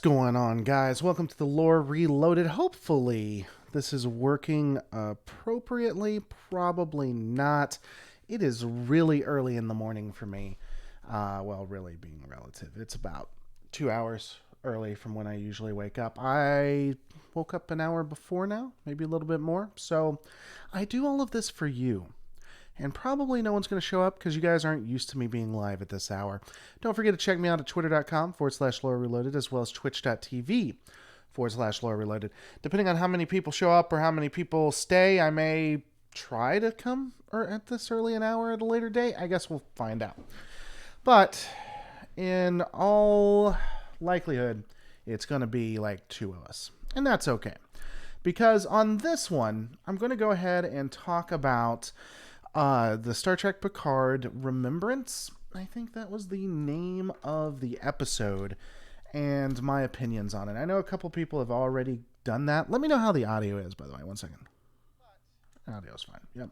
going on, guys? Welcome to the Lore Reloaded. Hopefully, this is working appropriately. Probably not. It is really early in the morning for me. Well, really being relative. It's about 2 hours early from when I usually wake up. I woke up an hour before now, maybe a little bit more. So I do all of this for you. And probably no one's going to show up because you guys aren't used to me being live at this hour. Don't forget to check me out at twitter.com/Lore Reloaded as well as twitch.tv/Lore Reloaded. Depending on how many people show up or how many people stay, I may try to come at this early an hour at a later date. I guess we'll find out. But in all likelihood, it's going to be like two of us. And that's okay. Because on this one, I'm going to go ahead and talk about the Star Trek Picard Remembrance. I think that was the name of the episode, and my opinions on it. I know a couple people have already done that. Let me know how the audio is, by the way. 1 second. Audio's fine. Yep.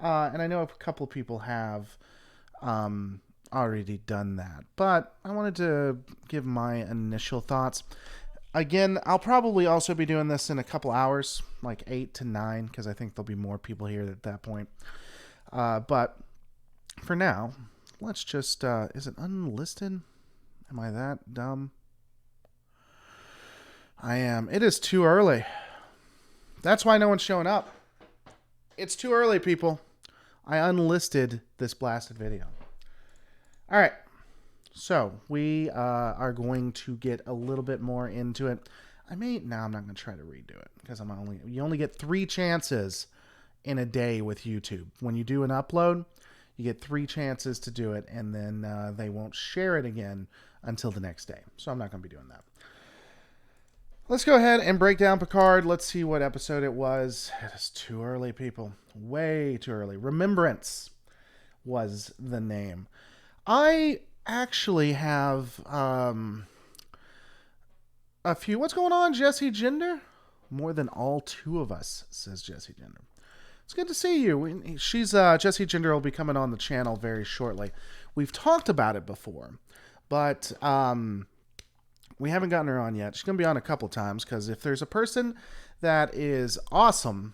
And I know a couple people have already done that, but I wanted to give my initial thoughts. Again, I'll probably also be doing this in a couple hours, like 8 to 9, because I think there'll be more people here at that point. But for now, let's just, is it unlisted? Am I that dumb? I am. It is too early. That's why no one's showing up. It's too early, people. I unlisted this blasted video. All right. So we are going to get a little bit more into it. I'm not going to try to redo it because you only get 3 chances in a day with YouTube. When you do an upload, you get 3 chances to do it, and then they won't share it again until the next day. So I'm not going to be doing that. Let's go ahead and break down Picard. Let's see what episode it was. It is too early, people. Way too early. Remembrance was the name. I actually have a few. What's going on, Jesse Gender? More than all 2 of us, says Jesse Gender. It's good to see you. Jesse Gender will be coming on the channel very shortly. We've talked about it before, but we haven't gotten her on yet. She's going to be on a couple times because if there's a person that is awesome,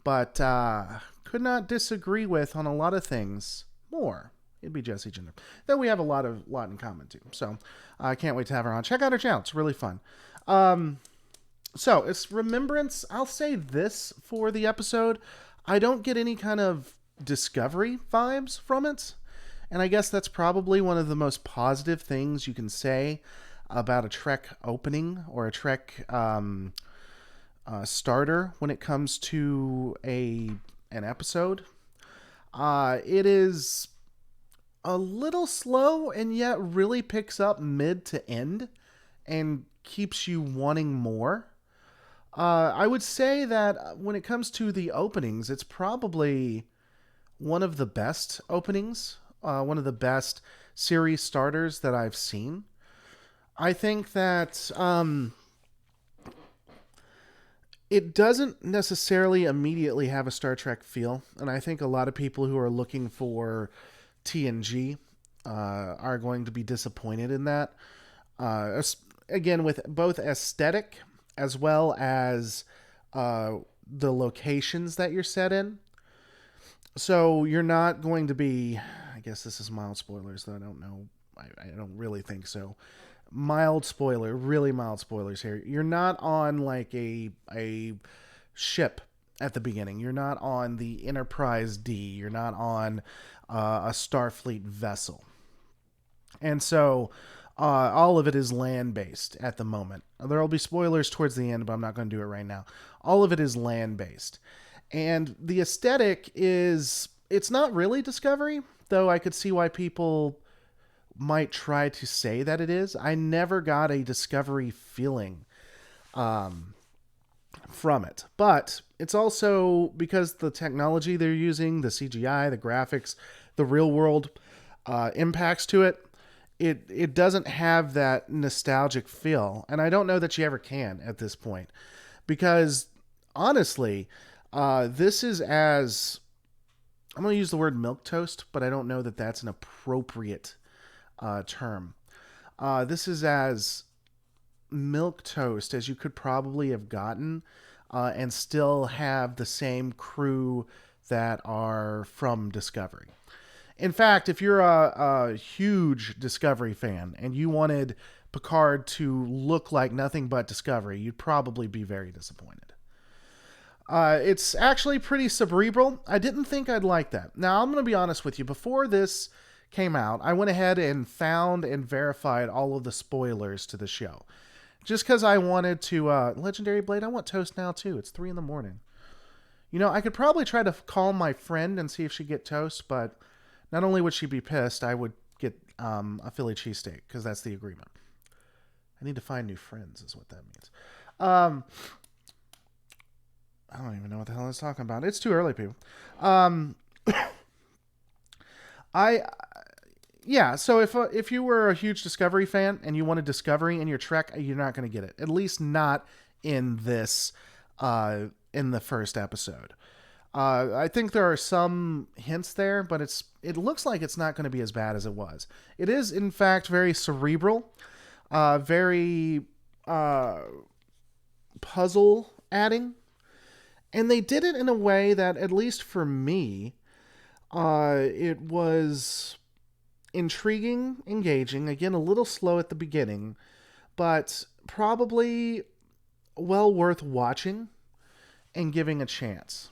but could not disagree with on a lot of things more, it'd be Jesse Gender. Though we have a lot in common too. So I can't wait to have her on. Check out her channel. It's really fun. So it's Remembrance. I'll say this for the episode. I don't get any kind of Discovery vibes from it. And I guess that's probably one of the most positive things you can say about a Trek opening or a Trek starter when it comes to an episode. It is a little slow and yet really picks up mid to end and keeps you wanting more. I would say that when it comes to the openings, it's probably one of the best openings, one of the best series starters that I've seen. I think that it doesn't necessarily immediately have a Star Trek feel, and I think a lot of people who are looking for TNG are going to be disappointed in that. Again, with both aesthetic as well as the locations that you're set in. So you're not going to be, I guess this is mild spoilers, though I don't know. I don't really think so. Really mild spoilers here. You're not on like a ship at the beginning. You're not on the Enterprise D. You're not on a Starfleet vessel. And so all of it is land-based at the moment. There will be spoilers towards the end, but I'm not going to do it right now. All of it is land-based. And the aesthetic it's not really Discovery, though I could see why people might try to say that it is. I never got a Discovery feeling from it. But it's also because the technology they're using, the CGI, the graphics, the real-world impacts to it, it doesn't have that nostalgic feel. And I don't know that you ever can at this point. Because, honestly, this is as... I'm going to use the word milquetoast, but I don't know that that's an appropriate term. This is as milk toast as you could probably have gotten, and still have the same crew that are from Discovery. In fact, if you're a huge Discovery fan and you wanted Picard to look like nothing but Discovery, you'd probably be very disappointed. It's actually pretty cerebral. I didn't think I'd like that. Now, I'm going to be honest with you. Before this came out, I went ahead and found and verified all of the spoilers to the show. Just because I wanted to... Legendary Blade, I want toast now, too. It's 3 in the morning. You know, I could probably try to call my friend and see if she'd get toast, but not only would she be pissed, I would get a Philly cheesesteak, because that's the agreement. I need to find new friends, is what that means. I don't even know what the hell I was talking about. It's too early, people. So if you were a huge Discovery fan and you wanted Discovery in your Trek, you're not going to get it. At least not in this, in the first episode. I think there are some hints there, but it looks like it's not going to be as bad as it was. It is, in fact, very cerebral, very puzzle adding. And they did it in a way that, at least for me, it was intriguing, engaging. Again, a little slow at the beginning, but probably well worth watching and giving a chance.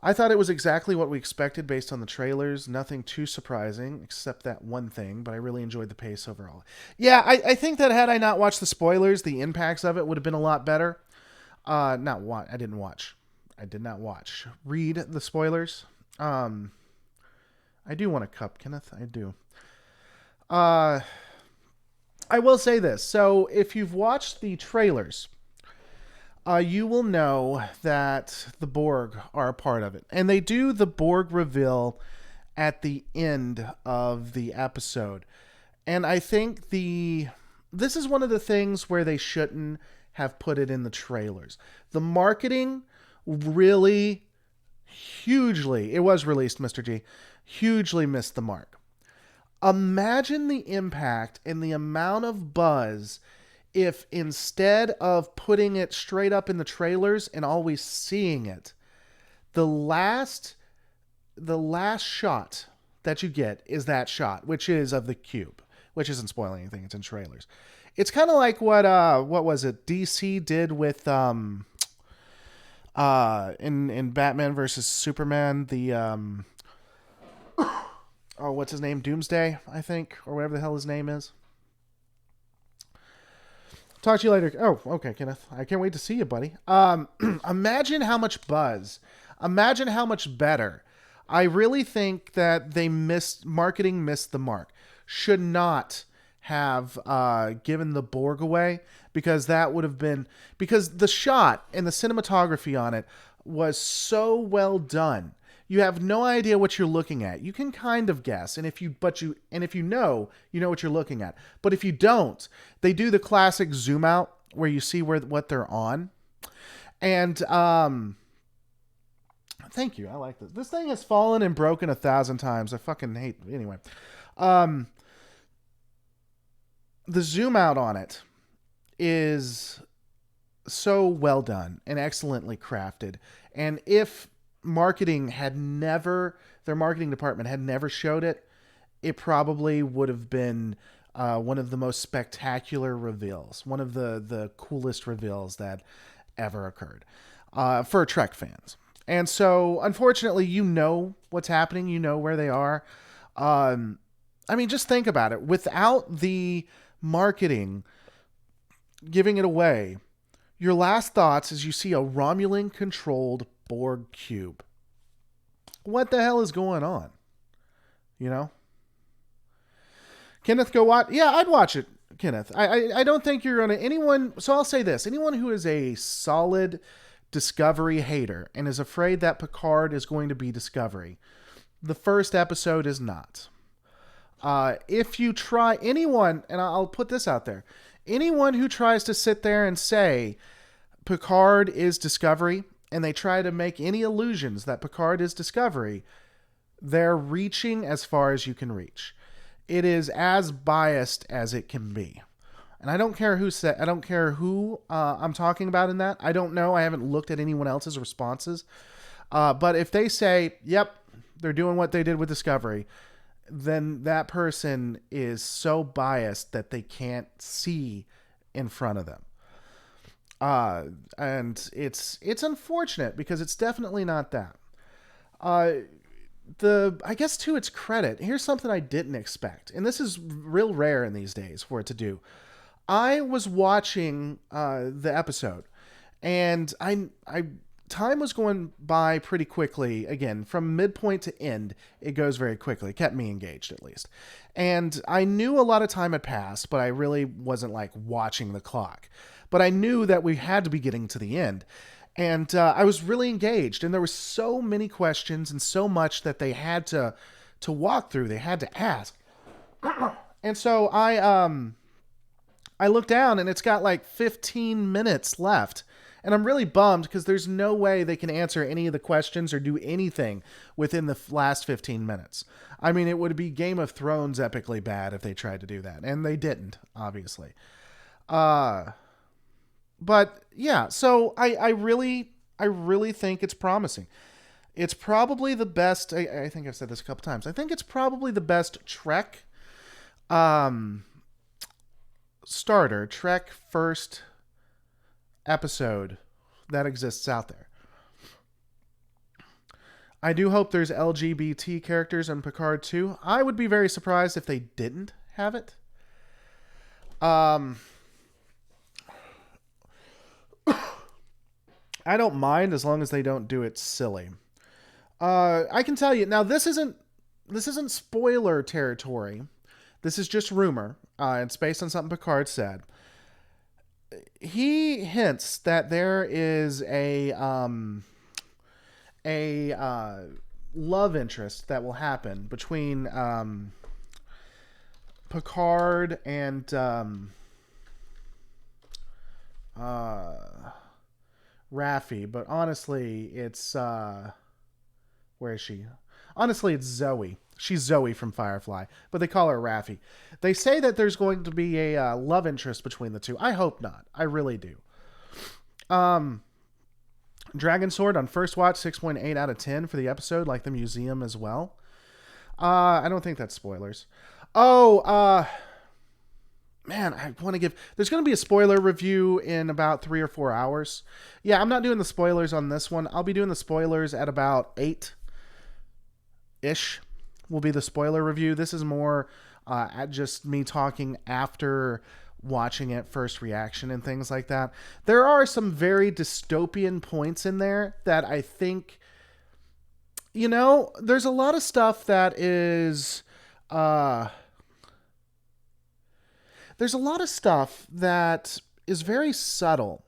I thought it was exactly what we expected based on the trailers. Nothing too surprising, except that one thing, but I really enjoyed the pace overall. Yeah, I think that had I not watched the spoilers, the impacts of it would have been a lot better. I did not watch. Read the spoilers. I do want a cup, Kenneth. I do. I will say this. So if you've watched the trailers, you will know that the Borg are a part of it. And they do the Borg reveal at the end of the episode. And I think this is one of the things where they shouldn't have put it in the trailers. The marketing really hugely, it was released, Mr. G, hugely missed the mark. Imagine the impact and the amount of buzz if instead of putting it straight up in the trailers and always seeing it, the last shot that you get is that shot, which is of the cube, which isn't spoiling anything. It's in trailers. It's kind of like what was it DC did with in Batman versus Superman, the what's his name, Doomsday, I think, or whatever the hell his name is. Talk to you later. Oh, okay, Kenneth. I can't wait to see you, buddy. Imagine how much buzz. Imagine how much better. I really think that marketing missed the mark. Should not have given the Borg away, because that would have been, because the shot and the cinematography on it was so well done. You have no idea what you're looking at. You can kind of guess, and if you know, you know what you're looking at. But if you don't, they do the classic zoom out where you see what they're on. And thank you. I like this. This thing has fallen and broken 1,000 times. I fucking hate it. Anyway. The zoom out on it is so well done and excellently crafted. And if their marketing department had never showed it, it probably would have been one of the most spectacular reveals, one of the coolest reveals that ever occurred for Trek fans. And so, unfortunately, you know what's happening. You know where they are. I mean, just think about it. Without the marketing giving it away, your last thoughts is you see a Romulan-controlled Borg cube. What the hell is going on? You know? Kenneth, go watch. Yeah, I'd watch it, Kenneth. I don't think you're going to... So I'll say this. Anyone who is a solid Discovery hater and is afraid that Picard is going to be Discovery, the first episode is not. If you try... Anyone, and I'll put this out there, anyone who tries to sit there and say Picard is Discovery, and they try to make any illusions that Picard is Discovery, they're reaching as far as you can reach. it is as biased as it can be. And I don't care who said. I don't care who I'm talking about in that. I don't know. I haven't looked at anyone else's responses. But if they say, "Yep, they're doing what they did with Discovery," then that person is so biased that they can't see in front of them. And it's unfortunate because it's definitely not that. Uh, I guess to its credit, here's something I didn't expect, and this is real rare in these days for it to do. I was watching the episode, and I time was going by pretty quickly. Again, from midpoint to end, it goes very quickly. It kept me engaged at least, and I knew a lot of time had passed, but I really wasn't like watching the clock. But I knew that we had to be getting to the end. And I was really engaged, and there were so many questions and so much that they had to walk through. They had to ask, and so I looked down, and it's got like 15 minutes left, and I'm really bummed because there's no way they can answer any of the questions or do anything within the last 15 minutes. I mean, it would be Game of Thrones epically bad if they tried to do that, and they didn't, obviously. But yeah, so I really think it's promising. It's probably the best. I think I've said this a couple times. I think it's probably the best Trek starter, Trek first episode that exists out there. I do hope there's LGBT characters in Picard too. I would be very surprised if they didn't have it. I don't mind as long as they don't do it silly. I can tell you now. This isn't spoiler territory. This is just rumor. It's based on something Picard said. He hints that there is a love interest that will happen between Picard and Raffi, but honestly, it's where is she? Honestly, it's Zoe. She's Zoe from Firefly, but they call her Raffi. They say that there's going to be a love interest between the two. I hope not. I really do. Dragon Sword on first watch, 6.8 out of 10 for the episode, like the museum as well. I don't think that's spoilers. Oh, man, I want to give... There's going to be a spoiler review in about 3 or 4 hours. Yeah, I'm not doing the spoilers on this one. I'll be doing the spoilers at about 8-ish will be the spoiler review. This is more at just me talking after watching it, first reaction and things like that. There are some very dystopian points in there that I think... there's a lot of stuff that is... there's a lot of stuff that is very subtle.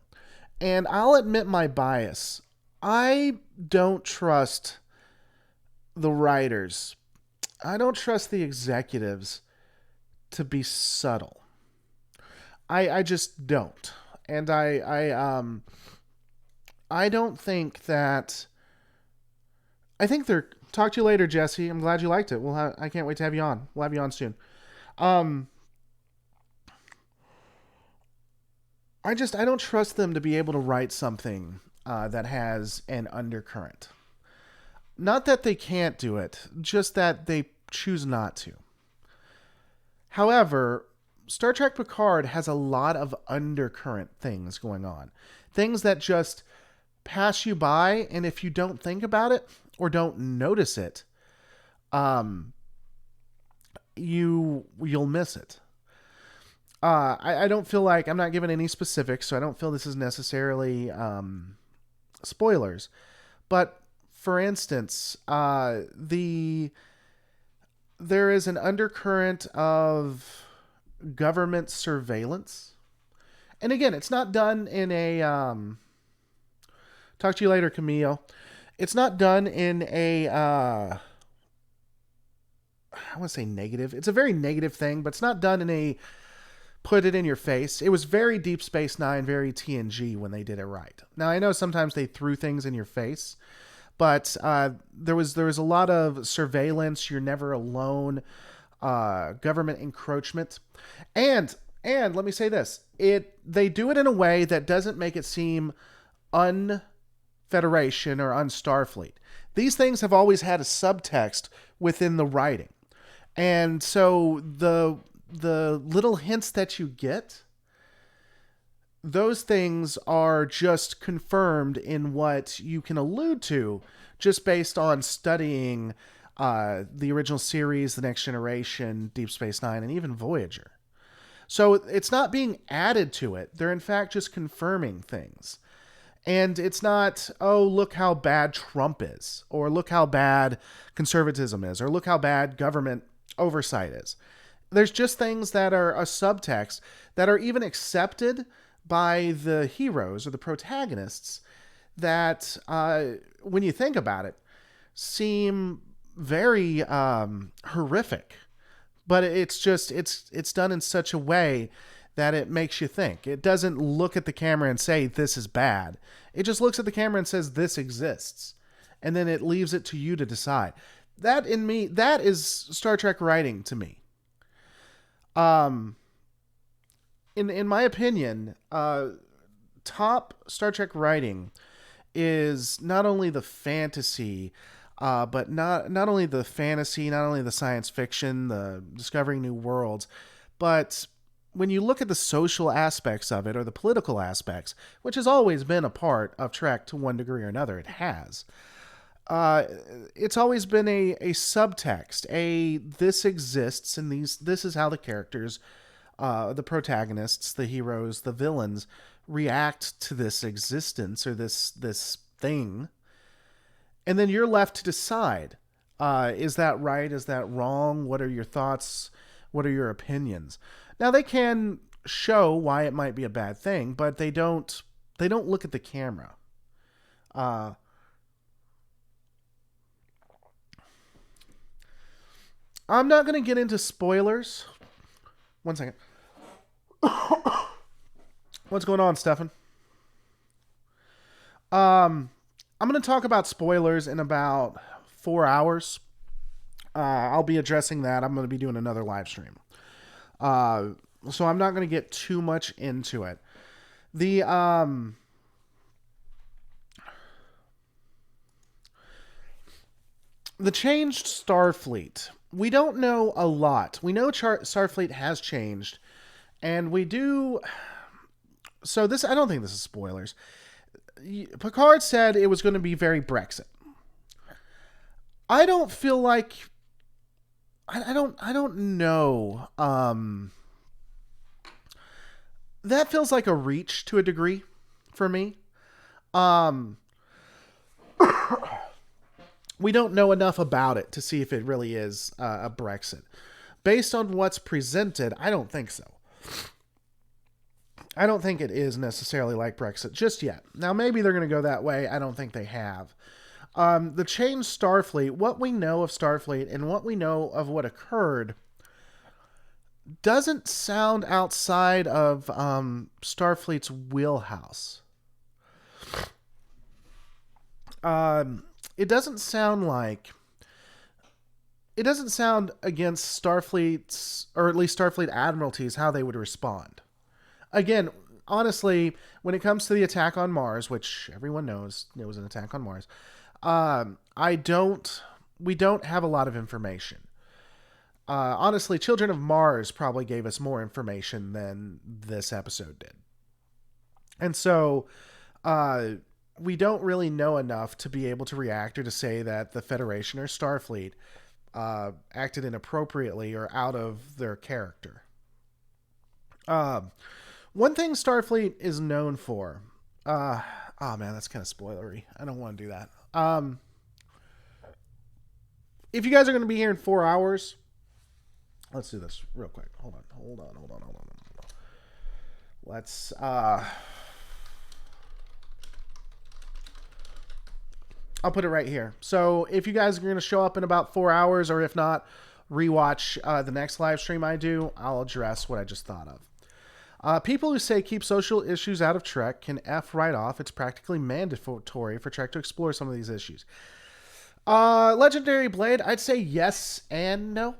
And I'll admit my bias. I don't trust the writers. I don't trust the executives to be subtle. I just don't. And I don't think that... I think they're... Talk to you later, Jesse. I'm glad you liked it. I can't wait to have you on. We'll have you on soon. I don't trust them to be able to write something that has an undercurrent. Not that they can't do it, just that they choose not to. However, Star Trek Picard has a lot of undercurrent things going on. Things that just pass you by, and if you don't think about it or don't notice it, you'll miss it. I don't feel like... I'm not giving any specifics, so I don't feel this is necessarily spoilers. But, for instance, there is an undercurrent of government surveillance. And again, it's not done in a... talk to you later, Camille. It's not done in a... I want to say negative. It's a very negative thing, but it's not done in a... put it in your face. It was very Deep Space Nine, very TNG when they did it right. Now, I know sometimes they threw things in your face, but there was a lot of surveillance. You're never alone. government encroachment, and let me say this: they do it in a way that doesn't make it seem un-Federation or un-Starfleet. These things have always had a subtext within the writing, and so the little hints that you get, those things are just confirmed in what you can allude to just based on studying the original series, The Next Generation, Deep Space Nine, and even Voyager. So it's not being added to it. They're in fact just confirming things. And it's not, oh, look how bad Trump is, or look how bad conservatism is, or look how bad government oversight is. There's just things that are a subtext that are even accepted by the heroes or the protagonists that, when you think about it, seem very horrific. But it's just, it's done in such a way that it makes you think. It doesn't look at the camera and say, this is bad. It just looks at the camera and says, this exists. And then it leaves it to you to decide. That is Star Trek writing to me. In my opinion, top Star Trek writing is not only the fantasy, but not only the fantasy, not only the science fiction, the discovering new worlds, but when you look at the social aspects of it or the political aspects, which has always been a part of Trek to one degree or another, it has. It's always been a subtext, this exists, and this is how the characters, the protagonists, the heroes, the villains react to this existence or this thing, and then you're left to decide: is that right? Is that wrong? What are your thoughts? What are your opinions? Now they can show why it might be a bad thing, but they don't look at the camera. I'm not going to get into spoilers. One second. What's going on, Stefan? I'm going to talk about spoilers in about 4 hours. I'll be addressing that. I'm going to be doing another live stream. So I'm not going to get too much into it. The changed Starfleet. We don't know a lot. We know Starfleet has changed, and we do. So this, I don't think this is spoilers. Picard said it was going to be very Brexit. I don't feel like. I don't know. That feels like a reach to a degree for me. We don't know enough about it to see if it really is a Brexit. Based on what's presented, I don't think so. I don't think it is necessarily like Brexit just yet. Now, maybe they're going to go that way. I don't think they have. The changed Starfleet, what we know of Starfleet and what we know of what occurred doesn't sound outside of Starfleet's wheelhouse. It doesn't sound against Starfleet's, or at least Starfleet Admiralties, how they would respond. Again, honestly, when it comes to the attack on Mars, which everyone knows it was an attack on Mars, we don't have a lot of information. Honestly, Children of Mars probably gave us more information than this episode did. And so, we don't really know enough to be able to react or to say that the Federation or Starfleet acted inappropriately or out of their character. One thing Starfleet is known for... oh man, that's kind of spoilery. I don't want to do that. If you guys are going to be here in 4 hours... Let's do this real quick. Hold on. Let's... I'll put it right here. So if you guys are going to show up in about 4 hours, or if not, rewatch the next live stream I do, I'll address what I just thought of. People who say keep social issues out of Trek can F right off. It's practically mandatory for Trek to explore some of these issues. Legendary Blade, I'd say yes and no.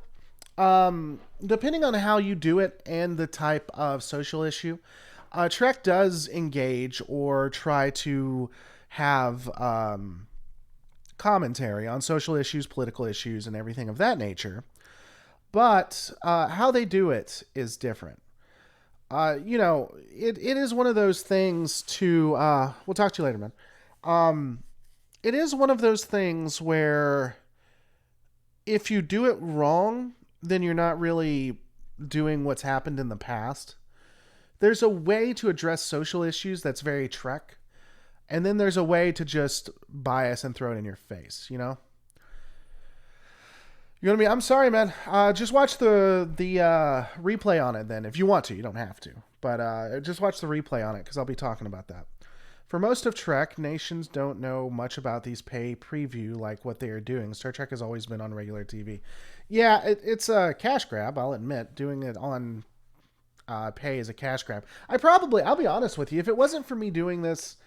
Depending on how you do it and the type of social issue, Trek does engage or try to have commentary on social issues, political issues, and everything of that nature. But how they do it is different. It is one of those things to. We'll talk to you later, man. It is one of those things where if you do it wrong, then you're not really doing what's happened in the past. There's a way to address social issues that's very Trek, and then there's a way to just bias and throw it in your face. You know what I mean? I'm sorry, man. Just watch the replay on it then, if you want to. You don't have to, but just watch the replay on it because I'll be talking about that. For most of Trek, nations don't know much about these pay preview like what they are doing. Star Trek has always been on regular TV. Yeah, it's a cash grab, I'll admit. Doing it on pay is a cash grab. I'll be honest with you, if it wasn't for me doing this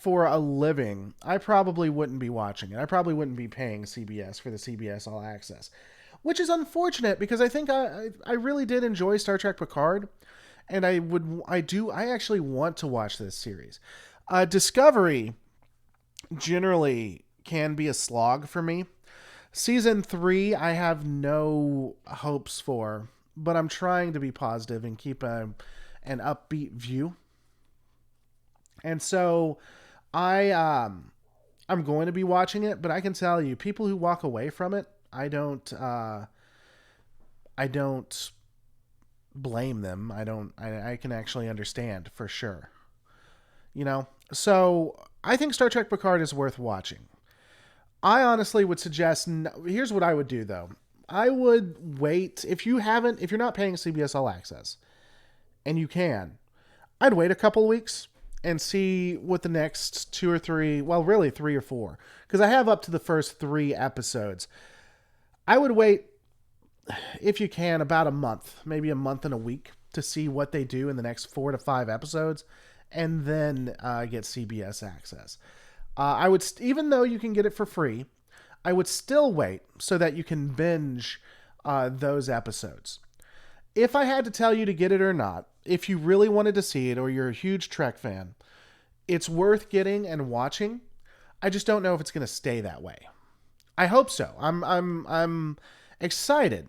for a living, I probably wouldn't be watching it. I probably wouldn't be paying CBS for the CBS All Access, which is unfortunate because I think I really did enjoy Star Trek Picard, and I actually want to watch this series. Discovery generally can be a slog for me. Season 3, I have no hopes for, but I'm trying to be positive and keep an upbeat view. And so I'm going to be watching it, but I can tell you, people who walk away from it, I don't blame them. I can actually understand for sure. So I think Star Trek Picard is worth watching. I honestly would suggest, here's what I would do though. I would wait, if you're not paying CBS All Access, and you can, I'd wait a couple weeks and see what the next 2 or 3, well, really 3 or 4, because I have up to the first 3 episodes. I would wait, if you can, about a month, maybe a month and a week, to see what they do in the next 4 to 5 episodes, and then get CBS access. I would, even though you can get it for free, I would still wait so that you can binge those episodes. If I had to tell you to get it or not, if you really wanted to see it or you're a huge Trek fan, it's worth getting and watching. I just don't know if it's going to stay that way. I hope so. I'm excited.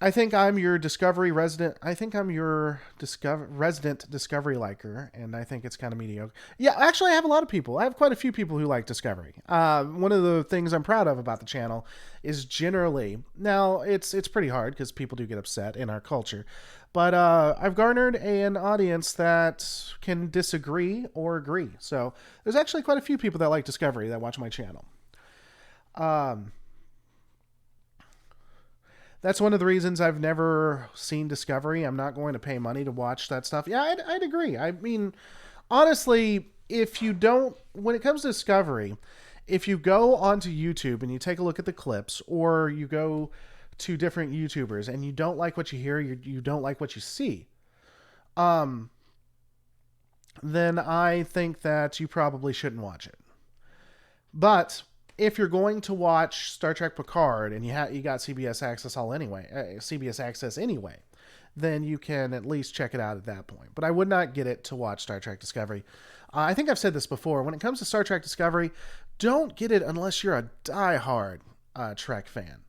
I think I'm your Discovery resident. I think I'm your resident Discovery liker, and I think it's kind of mediocre. Yeah, actually, I have a lot of people. I have quite a few people who like Discovery. One of the things I'm proud of about the channel is generally, now it's pretty hard because people do get upset in our culture, but I've garnered an audience that can disagree or agree. So there's actually quite a few people that like Discovery that watch my channel. That's one of the reasons I've never seen Discovery. I'm not going to pay money to watch that stuff. Yeah, I'd agree. I mean, honestly, when it comes to Discovery, if you go onto YouTube and you take a look at the clips, or you go to different YouTubers and you don't like what you hear, you don't like what you see, then I think that you probably shouldn't watch it. But if you're going to watch Star Trek Picard and you got CBS Access anyway, then you can at least check it out at that point. But I would not get it to watch Star Trek Discovery. I think I've said this before. When it comes to Star Trek Discovery, don't get it unless you're a diehard Trek fan.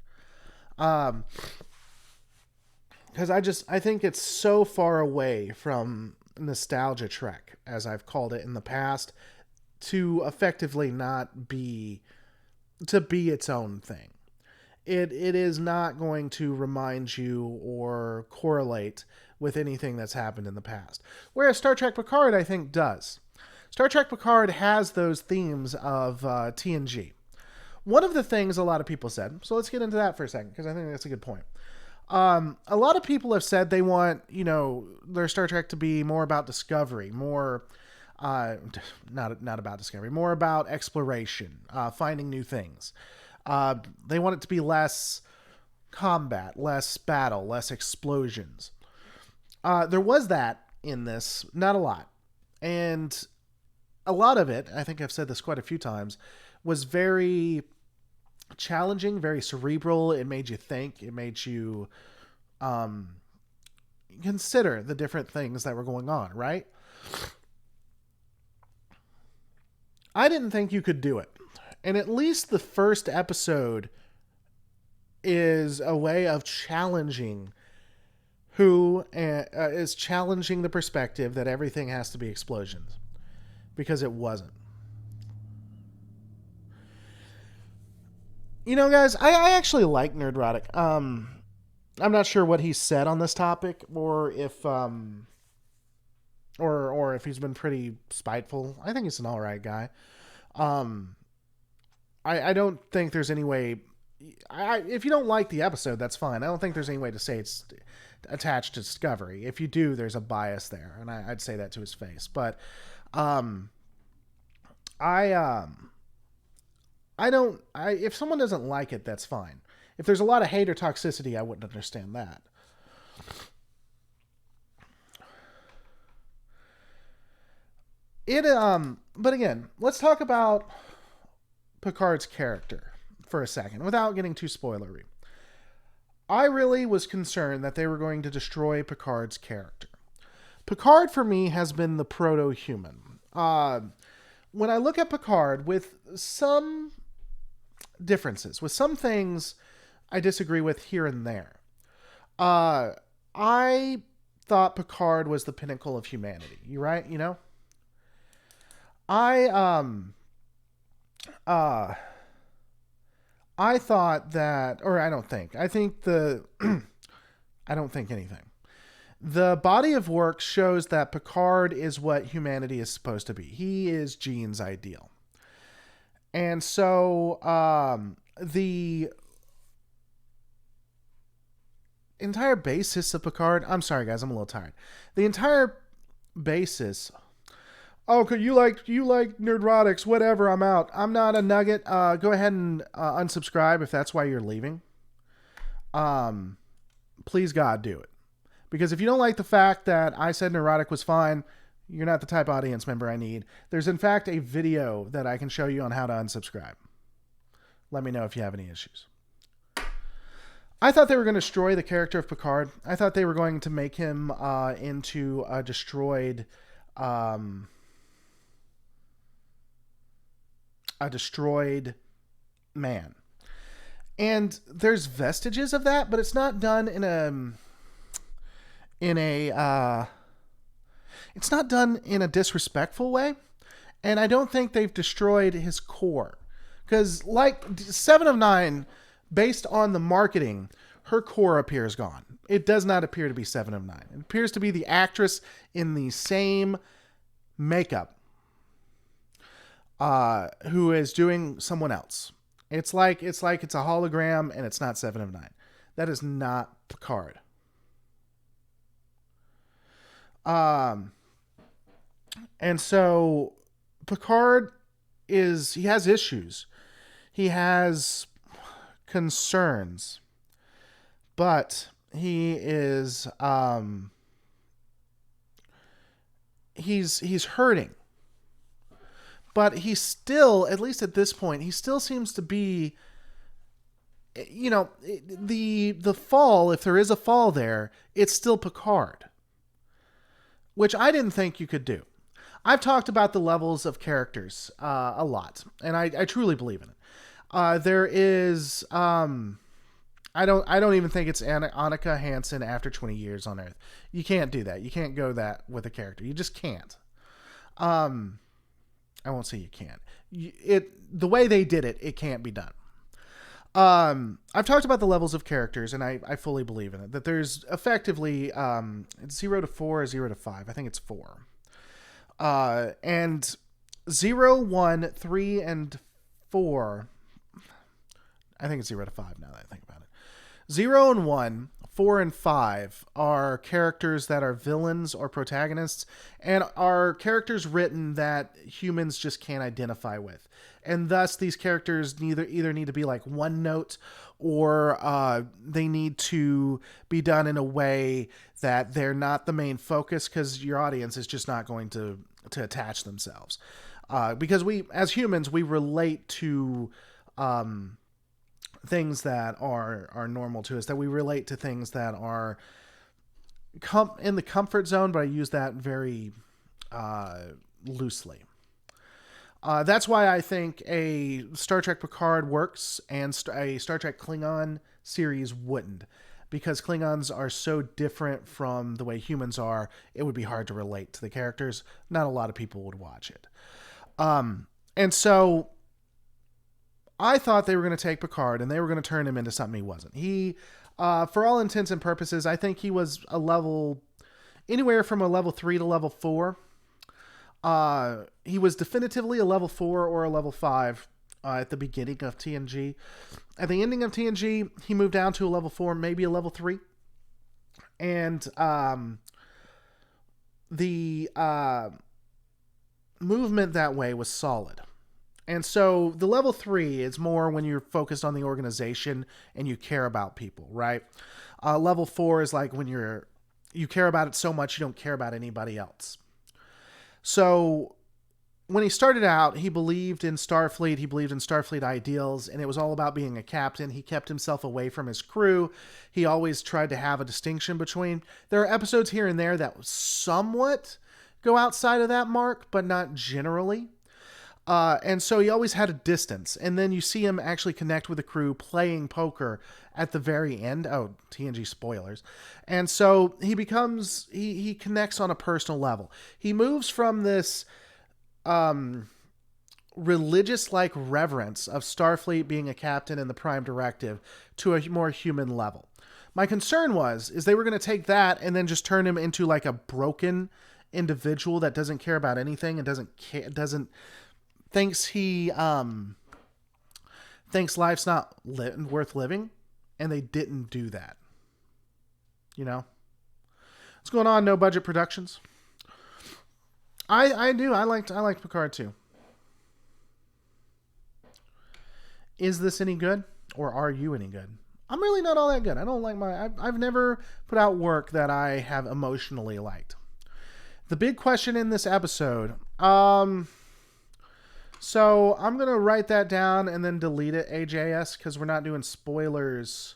Because I think it's so far away from nostalgia Trek, as I've called it in the past, to effectively not be its own thing. It is not going to remind you or correlate with anything that's happened in the past. Whereas Star Trek Picard, I think, does. Star Trek Picard has those themes of TNG. One of the things a lot of people said, so let's get into that for a second, because I think that's a good point. A lot of people have said they want, their Star Trek to be more about discovery, more not about discovery, more about exploration, finding new things. They want it to be less combat, less battle, less explosions. There was that in this, not a lot. And a lot of it, I think I've said this quite a few times, was very challenging, very cerebral. It made you think. It made you um, consider the different things that were going on, right? I didn't think you could do it. And at least the first episode is a way of challenging who is challenging the perspective that everything has to be explosions, because it wasn't. You know, guys, I actually like Nerdrotic. I'm not sure what he said on this topic, or if he's been pretty spiteful. I think he's an all right guy. Um, I don't think there's any way. If you don't like the episode, that's fine. I don't think there's any way to say it's attached to Discovery. If you do, there's a bias there, and I'd say that to his face. But um, I I don't. If someone doesn't like it, that's fine. If there's a lot of hate or toxicity, I wouldn't understand that. But again, let's talk about Picard's character for a second without getting too spoilery. I really was concerned that they were going to destroy Picard's character. Picard for me has been the proto-human. When I look at Picard, with some differences, with some things I disagree with here and there, I thought Picard was the pinnacle of humanity. You right? You know, I uh I thought that, or I don't think. I think the I don't think anything. The body of work shows that Picard is what humanity is supposed to be. He is Gene's ideal. And so the entire basis of Picard, I'm sorry guys, I'm a little tired. The entire basis, oh, could you like Nerdrotics, whatever, I'm out. I'm not a nugget. Go ahead and unsubscribe if that's why you're leaving. Please God, do it. Because if you don't like the fact that I said Neurotic was fine, you're not the type of audience member I need. There's in fact a video that I can show you on how to unsubscribe. Let me know if you have any issues. I thought they were going to destroy the character of Picard. I thought they were going to make him into a destroyed man. And there's vestiges of that, but it's not done it's not done in a disrespectful way, and I don't think they've destroyed his core, because like Seven of Nine, based on the marketing, her core appears gone. It does not appear to be Seven of Nine. It appears to be the actress in the same makeup who is doing someone else. It's like it's a hologram, and it's not Seven of Nine. That is not Picard. And so Picard he has issues. He has concerns, but he is, he's hurting, but he still, at least at this point, he still seems to be, you know, the fall, if there is a fall there, it's still Picard, which I didn't think you could do. I've talked about the levels of characters a lot, and I truly believe in it. There is, I don't even think it's Annika Hansen after 20 years on Earth. You can't do that. You can't go that with a character. You just can't. I won't say you can't. The way they did it, it can't be done. I've talked about the levels of characters, and I fully believe in it. That there's effectively it's 0 to 4 or 0 to 5. I think it's 4. And 0, 1, 3, and 4. I think it's 0 to 5 now that I think about it. 0 and 1, 4 and 5 are characters that are villains or protagonists, and are characters written that humans just can't identify with. And thus these characters either need to be like one note, or they need to be done in a way that they're not the main focus, because your audience is just not going to attach themselves. Because we, as humans, we relate to things that are normal to us, that we relate to things that are in the comfort zone, but I use that very uh, loosely. That's why I think a Star Trek Picard works and a Star Trek Klingon series wouldn't. Because Klingons are so different from the way humans are, it would be hard to relate to the characters. Not a lot of people would watch it. And so I thought they were going to take Picard and they were going to turn him into something he wasn't. For all intents and purposes, I think he was a level, anywhere from a level 3 to level 4. He was definitively a level 4 or a level 5 at the beginning of TNG. At the ending of TNG, he moved down to a level 4, maybe a level 3. And the movement that way was solid. And so the level 3 is more when you're focused on the organization and you care about people, right? Level 4 is like when you care about it so much you don't care about anybody else. So when he started out, he believed in Starfleet, he believed in Starfleet ideals, and it was all about being a captain. He kept himself away from his crew. He always tried to have a distinction between. There are episodes here and there that somewhat go outside of that mark, but not generally. And so he always had a distance. And then you see him actually connect with the crew playing poker at the very end. Oh, TNG spoilers. And so he connects on a personal level. He moves from this religious like reverence of Starfleet being a captain and the prime directive to a more human level. My concern is they were going to take that and then just turn him into like a broken individual that doesn't care about anything and thinks life's not worth living, and they didn't do that. You know, what's going on? No Budget Productions. I liked Picard too. Is this any good, or are you any good? I'm really not all that good. I don't like I've never put out work that I have emotionally liked. The big question in this episode, so I'm going to write that down and then delete it, AJS, because we're not doing spoilers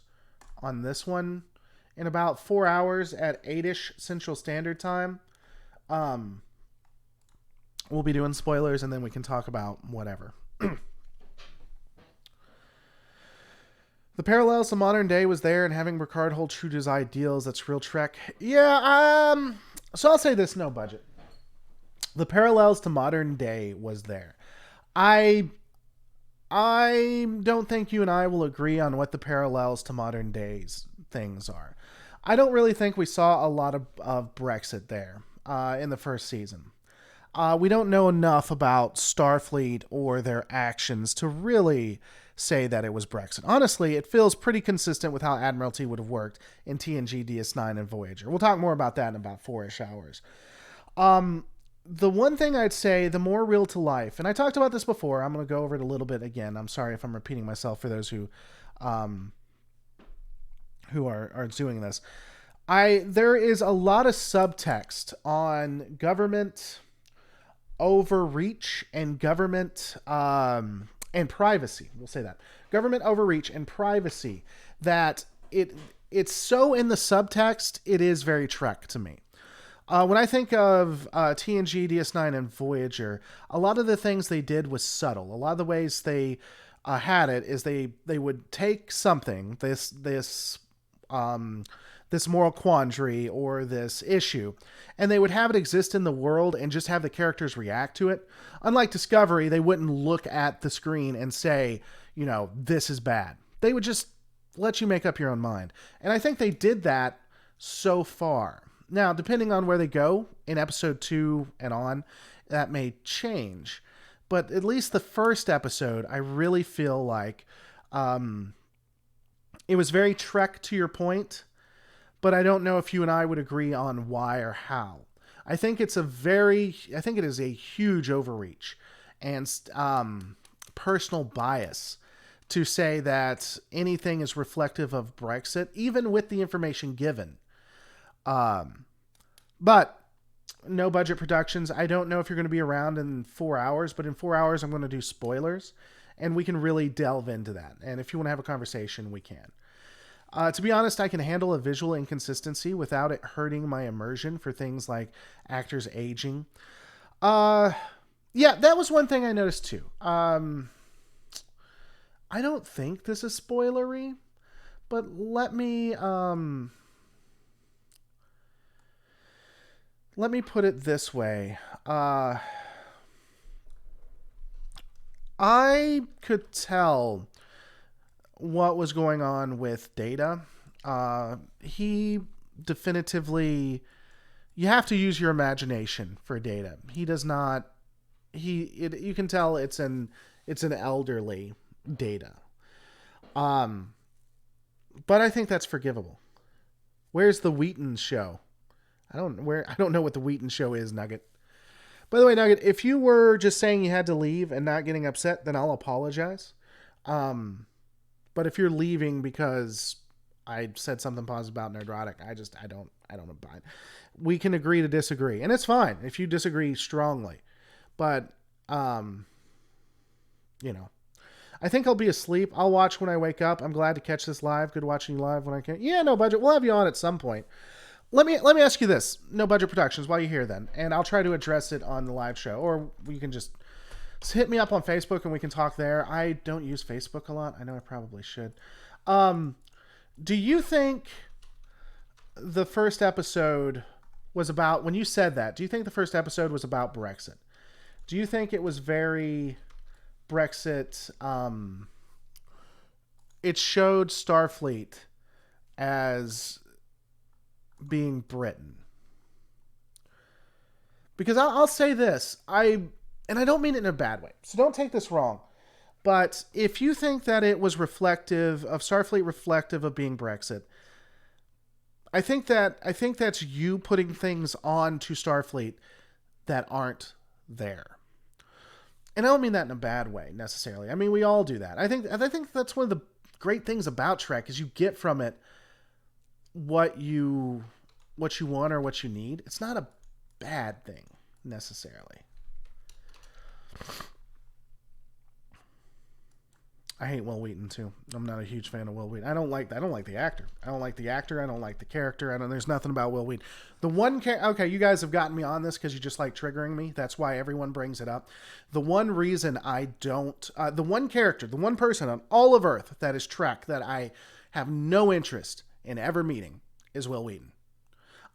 on this one. In about 4 hours at 8-ish Central Standard Time, we'll be doing spoilers and then we can talk about whatever. The parallels to modern day was there, and having Ricard hold true to his ideals, that's real Trek. Yeah, so I'll say this, no budget. The parallels to modern day was there. I don't think you and I will agree on what the parallels to modern days things are. I don't really think we saw a lot of Brexit there in the first season. We don't know enough about Starfleet or their actions to really say that it was Brexit. Honestly, it feels pretty consistent with how Admiralty would have worked in TNG, DS9, and Voyager. We'll talk more about that in about 4-ish hours. The one thing I'd say, the more real to life, and I talked about this before, I'm going to go over it a little bit again. I'm sorry if I'm repeating myself for those who are doing this. There is a lot of subtext on government overreach and government and privacy. We'll say that. Government overreach and privacy that it's so in the subtext, it is very Trek to me. When I think of TNG, DS9, and Voyager, a lot of the things they did was subtle. A lot of the ways they had it is they would take something, this moral quandary or this issue, and they would have it exist in the world and just have the characters react to it. Unlike Discovery, they wouldn't look at the screen and say, this is bad. They would just let you make up your own mind. And I think they did that so far. Now, depending on where they go in episode 2 and on, that may change. But at least the first episode, I really feel like it was very Trek to your point, but I don't know if you and I would agree on why or how. I think it is a huge overreach and personal bias to say that anything is reflective of Brexit, even with the information given. But No Budget Productions, I don't know if you're going to be around in 4 hours, but in 4 hours I'm going to do spoilers. and we can really delve into that. And if you want to have a conversation, we can. To be honest, I can handle a visual inconsistency without it hurting my immersion for things like actors aging. Yeah, that was one thing I noticed too. I don't think this is spoilery, but let me put it this way. I could tell what was going on with Data. He definitively, you have to use your imagination for Data. He does not. You can tell it's an elderly Data. But I think that's forgivable. Where's the Wheaton show? I don't know what the Wheaton show is, Nugget. By the way, Nugget, if you were just saying you had to leave and not getting upset, then I'll apologize. But if you're leaving because I said something positive about Nerdrotic, I don't abide. We can agree to disagree, and it's fine if you disagree strongly. But I think I'll be asleep. I'll watch when I wake up. I'm glad to catch this live. Good watching you live when I can. Yeah, No Budget. We'll have you on at some point. Let me ask you this, No Budget Productions, while you're here then, and I'll try to address it on the live show, or you can just hit me up on Facebook and we can talk there. I don't use Facebook a lot. I know I probably should. Do you think the first episode was about, when you said that, do you think the first episode was about Brexit? Do you think it was very Brexit? It showed Starfleet as being Britain. Because I'll say this, and I don't mean it in a bad way, so don't take this wrong, but if you think that it was reflective of Starfleet, reflective of being Brexit, I think that's you putting things on to Starfleet that aren't there. And I don't mean that in a bad way necessarily. I mean, we all do that. I think that's one of the great things about Trek is you get from it what you want or what you need. It's not a bad thing necessarily. I hate Will Wheaton too. I'm not a huge fan of Will Wheaton. I don't like the actor. I don't like the actor. I don't like the character. There's nothing about Will Wheaton. Okay, you guys have gotten me on this because you just like triggering me. That's why everyone brings it up. The one reason I don't, the one character, the one person on all of Earth that is Trek that I have no interest in ever meeting is Will Wheaton.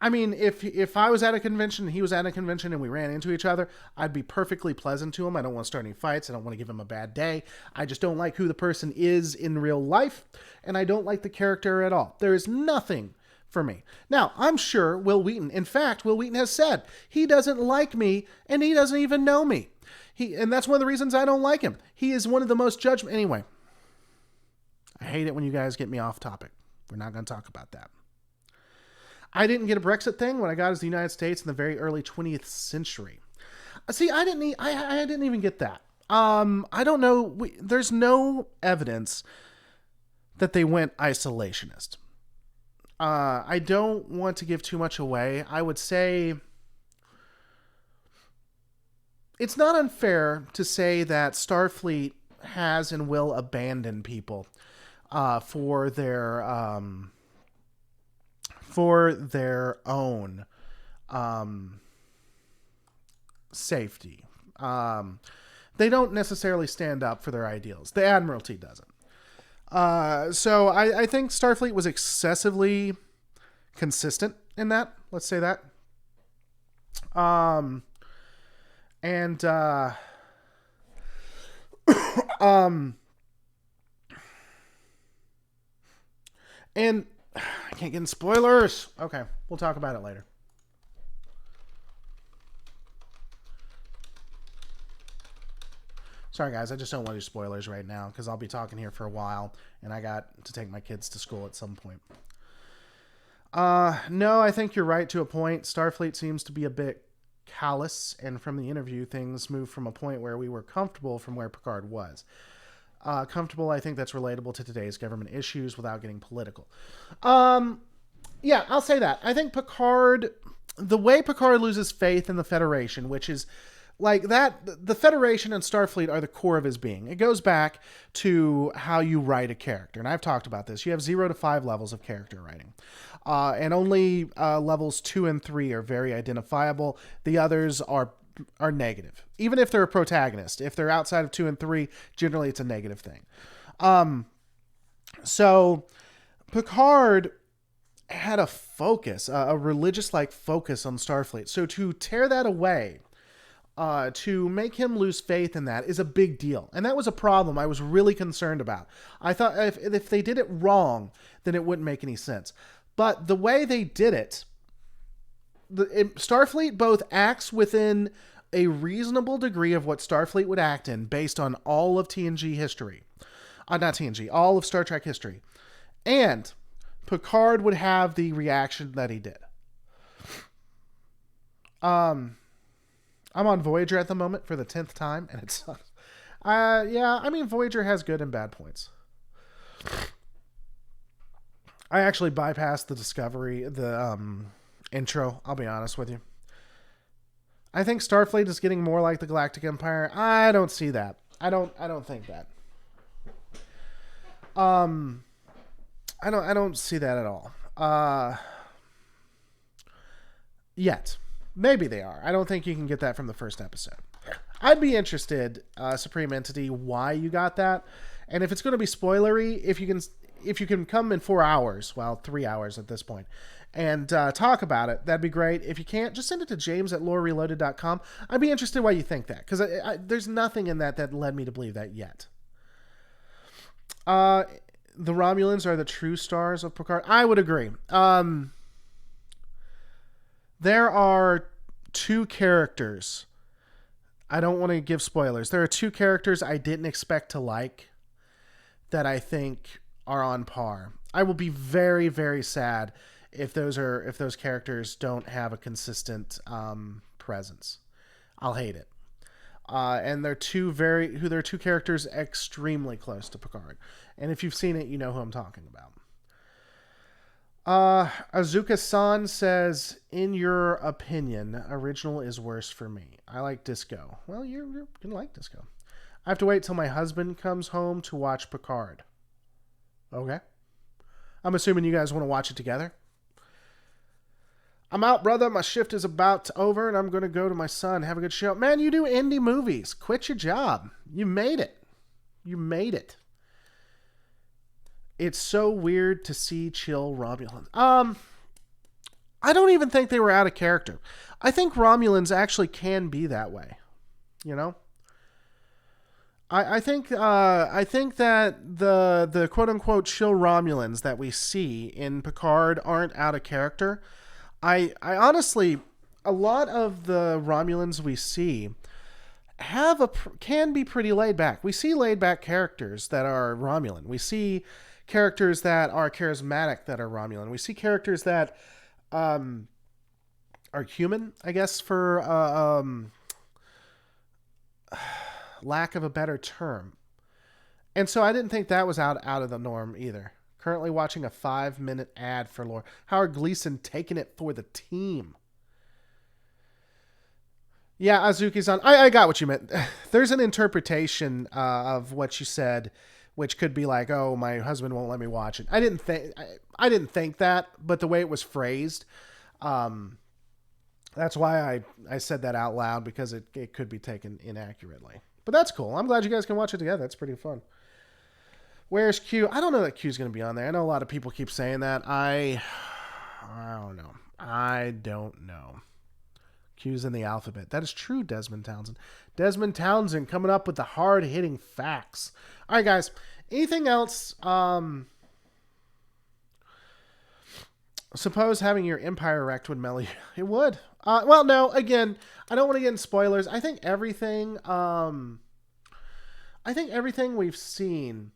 I mean, if I was at a convention and he was at a convention and we ran into each other, I'd be perfectly pleasant to him. I don't want to start any fights. I don't want to give him a bad day. I just don't like who the person is in real life, and I don't like the character at all. There is nothing for me. Now, I'm sure Will Wheaton, in fact, Will Wheaton has said he doesn't like me and he doesn't even know me. And that's one of the reasons I don't like him. He is one of the most judgmental. Anyway, I hate it when you guys get me off topic. We're not going to talk about that. I didn't get a Brexit thing. What I got is the United States in the very early 20th century. See, I didn't even get that. I don't know. There's no evidence that they went isolationist. I don't want to give too much away. I would say it's not unfair to say that Starfleet has and will abandon people for their own safety. They don't necessarily stand up for their ideals. The Admiralty doesn't. So I think Starfleet was excessively consistent in that. Let's say that. And I can't get in spoilers. Okay, we'll talk about it later. Sorry, guys, I just don't want to do spoilers right now because I'll be talking here for a while, and I got to take my kids to school at some point. No, I think you're right to a point. Starfleet seems to be a bit callous, and from the interview, things moved from a point where we were comfortable from where Picard was. Comfortable, I think that's relatable to today's government issues without getting political. Yeah, I'll say that. I think Picard, the way Picard loses faith in the Federation, which is Like that, the Federation and Starfleet are the core of his being. It goes back to how you write a character, and I've talked about this. You have 0 to 5 levels of character writing, and only levels 2 and 3 are very identifiable. The others are negative, even if they're a protagonist. If they're outside of 2 and 3, generally it's a negative thing. So Picard had a focus, a religious like focus on Starfleet. So to tear that away, to make him lose faith in that is a big deal. And that was a problem I was really concerned about. I thought if they did it wrong, then it wouldn't make any sense. But the way they did it, Starfleet both acts within a reasonable degree of what Starfleet would act in based on all of TNG history. Not TNG, all of Star Trek history. And Picard would have the reaction that he did. I'm on Voyager at the moment for the 10th time, and it sucks. Yeah, I mean, Voyager has good and bad points. I actually bypassed the Discovery, the intro, I'll be honest with you. I think Starfleet is getting more like the Galactic Empire. I don't see that. I don't think that. I don't see that at all. Yet. Maybe they are. I don't think you can get that from the first episode. I'd be interested, Supreme Entity, why you got that. And if it's going to be spoilery, if you can come in 4 hours, well, 3 hours at this point, and talk about it, that'd be great. If you can't, just send it to james@lorereloaded.com. I'd be interested why you think that, because there's nothing in that led me to believe that yet. The Romulans are the true stars of Picard. I would agree. There are 2 characters. I don't want to give spoilers. There are 2 characters I didn't expect to like that I think are on par. I will be very, very sad if those characters don't have a consistent presence. I'll hate it. And they're 2 characters extremely close to Picard. And if you've seen it, you know who I'm talking about. Azuka-san says, in your opinion, original is worse for me. I like Disco. Well, you're gonna like Disco. I have to wait till my husband comes home to watch Picard. Okay. I'm assuming you guys want to watch it together. I'm out, brother. My shift is about over, and I'm going to go to my son. Have a good show. Man, you do indie movies. Quit your job. You made it. You made it. It's so weird to see chill Romulans. I don't even think they were out of character. I think Romulans actually can be that way. You know? I think that the quote unquote chill Romulans that we see in Picard aren't out of character. I honestly, a lot of the Romulans we see can be pretty laid back. We see laid back characters that are Romulan. We see characters that are charismatic that are Romulan. We see characters that are human, I guess, for lack of a better term. And so I didn't think that was out of the norm either. Currently watching a 5-minute ad for lore. Howard Gleason taking it for the team. Yeah, Azuki-san, I got what you meant. There's an interpretation of what you said, which could be like, "Oh, my husband won't let me watch it." I didn't think that, but the way it was phrased, that's why I said that out loud, because it could be taken inaccurately. But that's cool. I'm glad you guys can watch it together. That's pretty fun. Where's Q? I don't know that Q's going to be on there. I know a lot of people keep saying that. I don't know. I don't know. Q's in the alphabet. That is true, Desmond Townsend. Desmond Townsend coming up with the hard-hitting facts. All right, guys. Anything else? Suppose having your empire wrecked would mellow you. It would. Well, no. Again, I don't want to get in spoilers. I think everything we've seen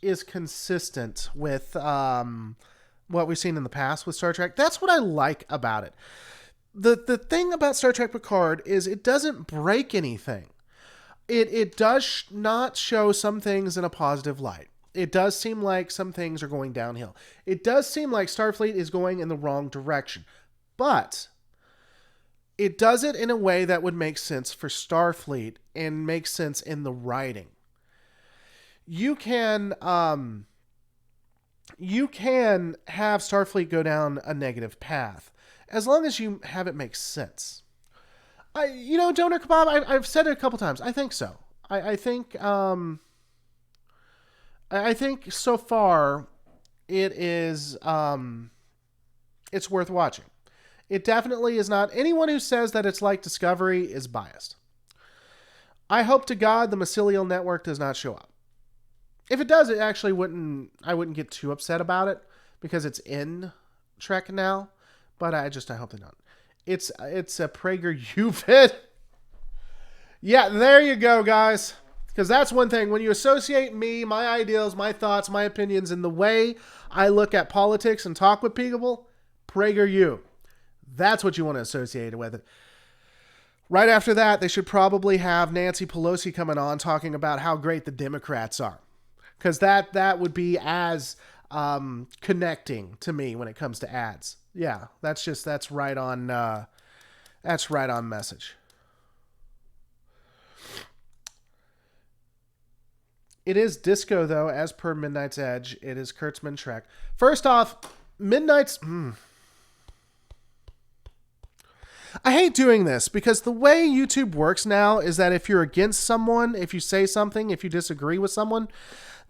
is consistent with what we've seen in the past with Star Trek. That's what I like about it. The thing about Star Trek Picard is it doesn't break anything. It does not show some things in a positive light. It does seem like some things are going downhill. It does seem like Starfleet is going in the wrong direction. But it does it in a way that would make sense for Starfleet and make sense in the writing. You can you can have Starfleet go down a negative path as long as you have it make sense. Donor Kebab, I've said it a couple times. I think so. I think I think so far it is it's worth watching. It definitely is not. Anyone who says that it's like Discovery is biased. I hope to God the mycelial network does not show up. If it does, I wouldn't get too upset about it because it's in Trek now. But I hope they don't. It's a PragerU vid. Yeah, there you go, guys. Because that's one thing. When you associate me, my ideals, my thoughts, my opinions, and the way I look at politics and talk with people, PragerU. That's what you want to associate it with. Right after that, they should probably have Nancy Pelosi coming on talking about how great the Democrats are. Because that would be as connecting to me when it comes to ads. Yeah, that's right on message. It is disco, though, as per Midnight's Edge. It is Kurtzman Trek. First off, Midnight's... I hate doing this because the way YouTube works now is that if you're against someone, if you say something, if you disagree with someone,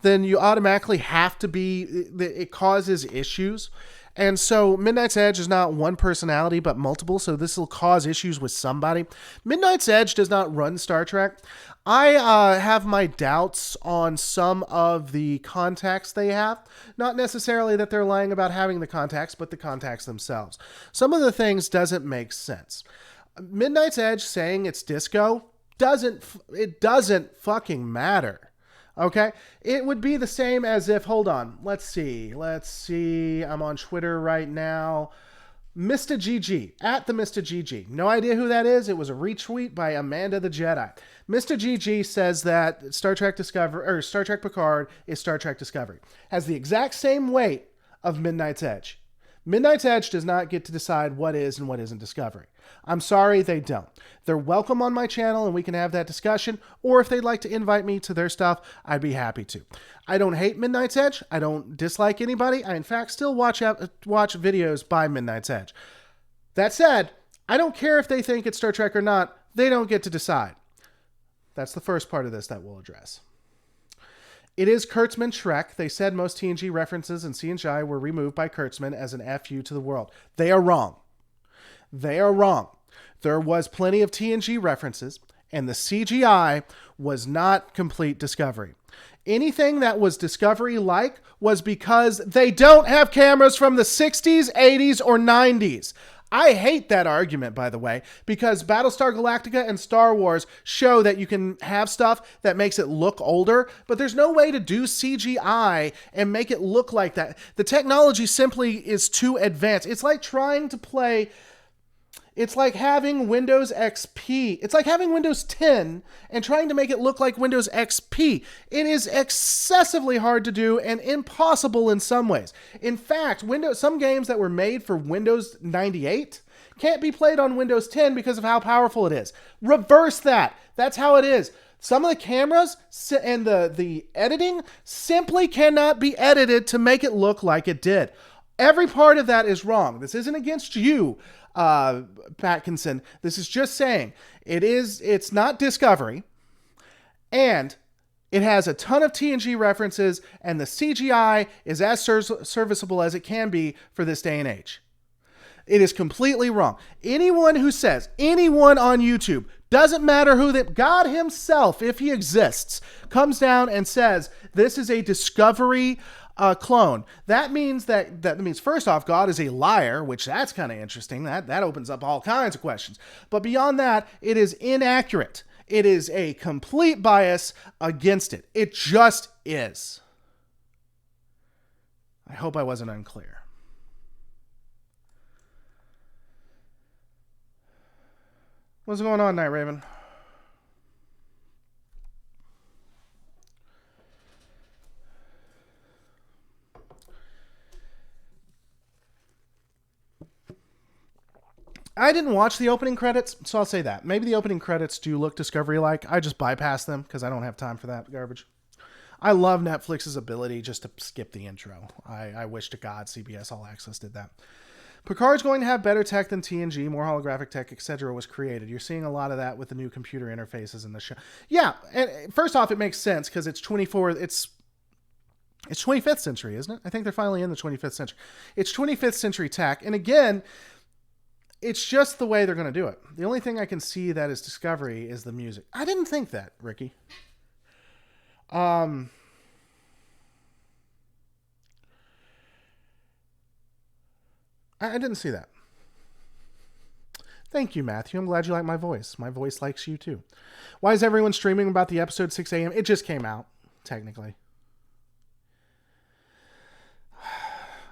then you automatically have to be... It causes issues. And so Midnight's Edge is not one personality, but multiple, so this will cause issues with somebody. Midnight's Edge does not run Star Trek. I have my doubts on some of the contacts they have. Not necessarily that they're lying about having the contacts, but the contacts themselves. Some of the things doesn't make sense. Midnight's Edge saying it's disco doesn't fucking matter. Okay? It would be the same as if, hold on, let's see. I'm on Twitter right now. Mr. GG, at the Mr. GG. No idea who that is. It was a retweet by Amanda the Jedi. Mr. GG says that Star Trek Picard is Star Trek Discovery. Has the exact same weight of Midnight's Edge. Midnight's Edge does not get to decide what is and what isn't Discovery. I'm sorry, they don't. They're welcome on my channel and we can have that discussion, or if they'd like to invite me to their stuff, I'd be happy to. I don't hate Midnight's Edge. I don't dislike anybody. I, in fact, still watch videos by Midnight's Edge. That said, I don't care if they think it's Star Trek or not. They don't get to decide. That's the first part of this that we'll address. It is Kurtzman Trek. They said most TNG references and CNI were removed by Kurtzman as an FU to the world. They are wrong. They are wrong. There was plenty of TNG references, and the CGI was not complete Discovery. Anything that was Discovery-like was because they don't have cameras from the 60s, 80s, or 90s. I hate that argument, by the way, because Battlestar Galactica and Star Wars show that you can have stuff that makes it look older, but there's no way to do CGI and make it look like that. The technology simply is too advanced. It's like trying to play... It's like having Windows XP. It's like having Windows 10 and trying to make it look like Windows XP. It is excessively hard to do and impossible in some ways. In fact, some games that were made for Windows 98 can't be played on Windows 10 because of how powerful it is. Reverse that. That's how it is. Some of the cameras and the editing simply cannot be edited to make it look like it did. Every part of that is wrong. This isn't against you, Patkinson. This is just saying it's not Discovery, and it has a ton of TNG references, and the CGI is as serviceable as it can be for this day and age. It is completely wrong. Anyone who says, anyone on YouTube, doesn't matter who God himself, if he exists, comes down and says this is a Discovery clone. That means first off, God is a liar, which that's kind of interesting. That opens up all kinds of questions. But beyond that, it is inaccurate. It is a complete bias against it. It just is. I hope I wasn't unclear. What's going on, Night Raven? I didn't watch the opening credits, so I'll say that. Maybe the opening credits do look Discovery-like. I just bypass them because I don't have time for that garbage. I love Netflix's ability just to skip the intro. I wish to God CBS All Access did that. Picard's going to have better tech than TNG, more holographic tech, etc. was created. You're seeing a lot of that with the new computer interfaces in the show. Yeah, and first off, it makes sense because it's 25th century, isn't it? I think they're finally in the 25th century. It's 25th century tech, and again, it's just the way they're going to do it. The only thing I can see that is Discovery is the music. I didn't think that, Ricky. I didn't see that. Thank you, Matthew. I'm glad you like my voice. My voice likes you too. Why is everyone streaming about the episode 6 a.m.? It just came out, technically.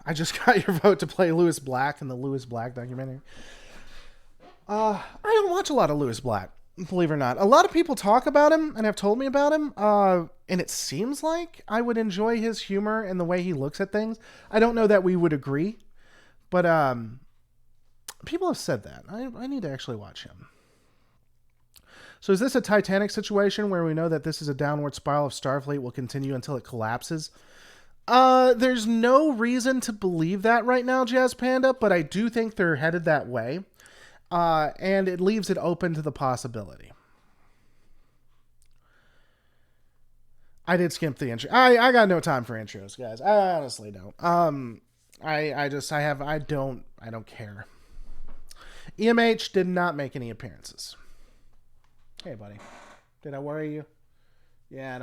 I just got your vote to play Lewis Black in the Lewis Black documentary. I don't watch a lot of Lewis Black, believe it or not. A lot of people talk about him and have told me about him, and it seems like I would enjoy his humor and the way he looks at things. I don't know that we would agree, but people have said that. I need to actually watch him. So is this a Titanic situation where we know that this is a downward spiral of Starfleet will continue until it collapses? There's no reason to believe that right now, Jazz Panda, but I do think they're headed that way. And it leaves it open to the possibility. I did skimp the intro. I got no time for intros, guys. I honestly don't. I don't care. EMH did not make any appearances. Hey, buddy. Did I worry you? Yeah, I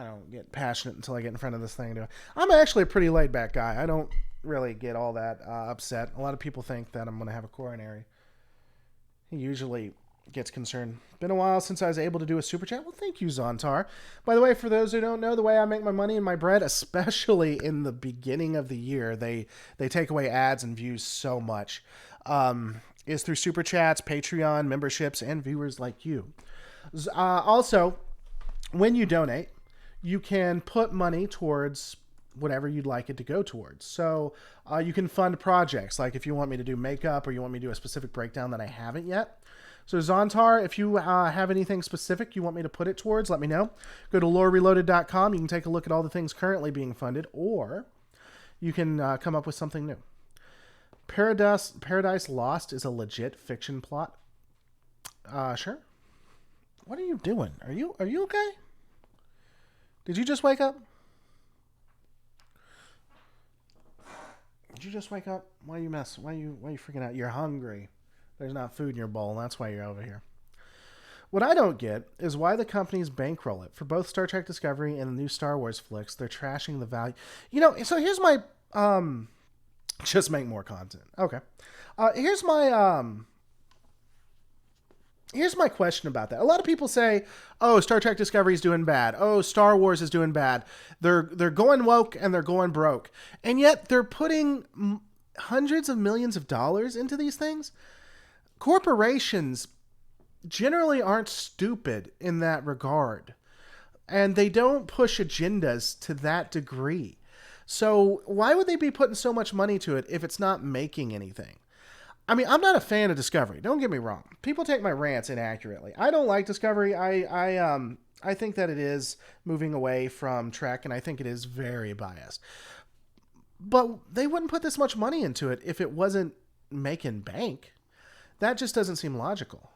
don't get passionate until I get in front of this thing. I'm actually a pretty laid back guy. I don't really get all that upset. A lot of people think that I'm going to have a coronary. He usually gets concerned. Been a while since I was able to do a super chat. Well, thank you, Zontar. By the way, for those who don't know, the way I make my money and my bread, especially in the beginning of the year, they take away ads and views so much, is through super chats, Patreon, memberships, and viewers like you. Also, when you donate, you can put money towards whatever you'd like it to go towards. So you can fund projects, like if you want me to do makeup or you want me to do a specific breakdown that I haven't yet. So Zontar, if you have anything specific you want me to put it towards, let me know. Go to lorereloaded.com. You can take a look at all the things currently being funded, or you can come up with something new. Paradise Lost is a legit fiction plot. Sure. What are you doing? Are you okay? Did you just wake up? Did you just wake up? Why are you freaking out? You're hungry. There's not food in your bowl, and that's why you're over here. What I don't get is why the companies bankroll it. For both Star Trek Discovery and the new Star Wars flicks, they're trashing the value. So here's my just make more content. Okay. Here's my question about that. A lot of people say, "Oh, Star Trek Discovery is doing bad. Oh, Star Wars is doing bad. They're going woke and they're going broke." And yet they're putting hundreds of millions of dollars into these things. Corporations generally aren't stupid in that regard. And they don't push agendas to that degree. So why would they be putting so much money to it if it's not making anything? I mean, I'm not a fan of Discovery. Don't get me wrong. People take my rants inaccurately. I don't like Discovery. I think that it is moving away from Trek, and I think it is very biased. But they wouldn't put this much money into it if it wasn't making bank. That just doesn't seem logical.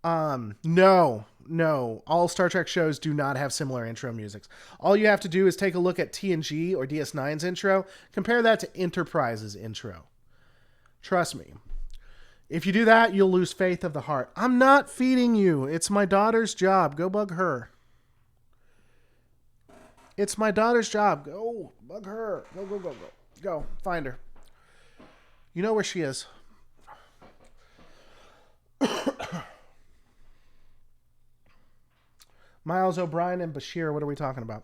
No. All Star Trek shows do not have similar intro musics. All you have to do is take a look at TNG or DS9's intro. Compare that to Enterprise's intro. Trust me. If you do that, you'll lose faith of the heart. I'm not feeding you. It's my daughter's job. Go bug her. It's my daughter's job. Go bug her. Go. Go. Find her. You know where she is. Miles O'Brien and Bashir, what are we talking about?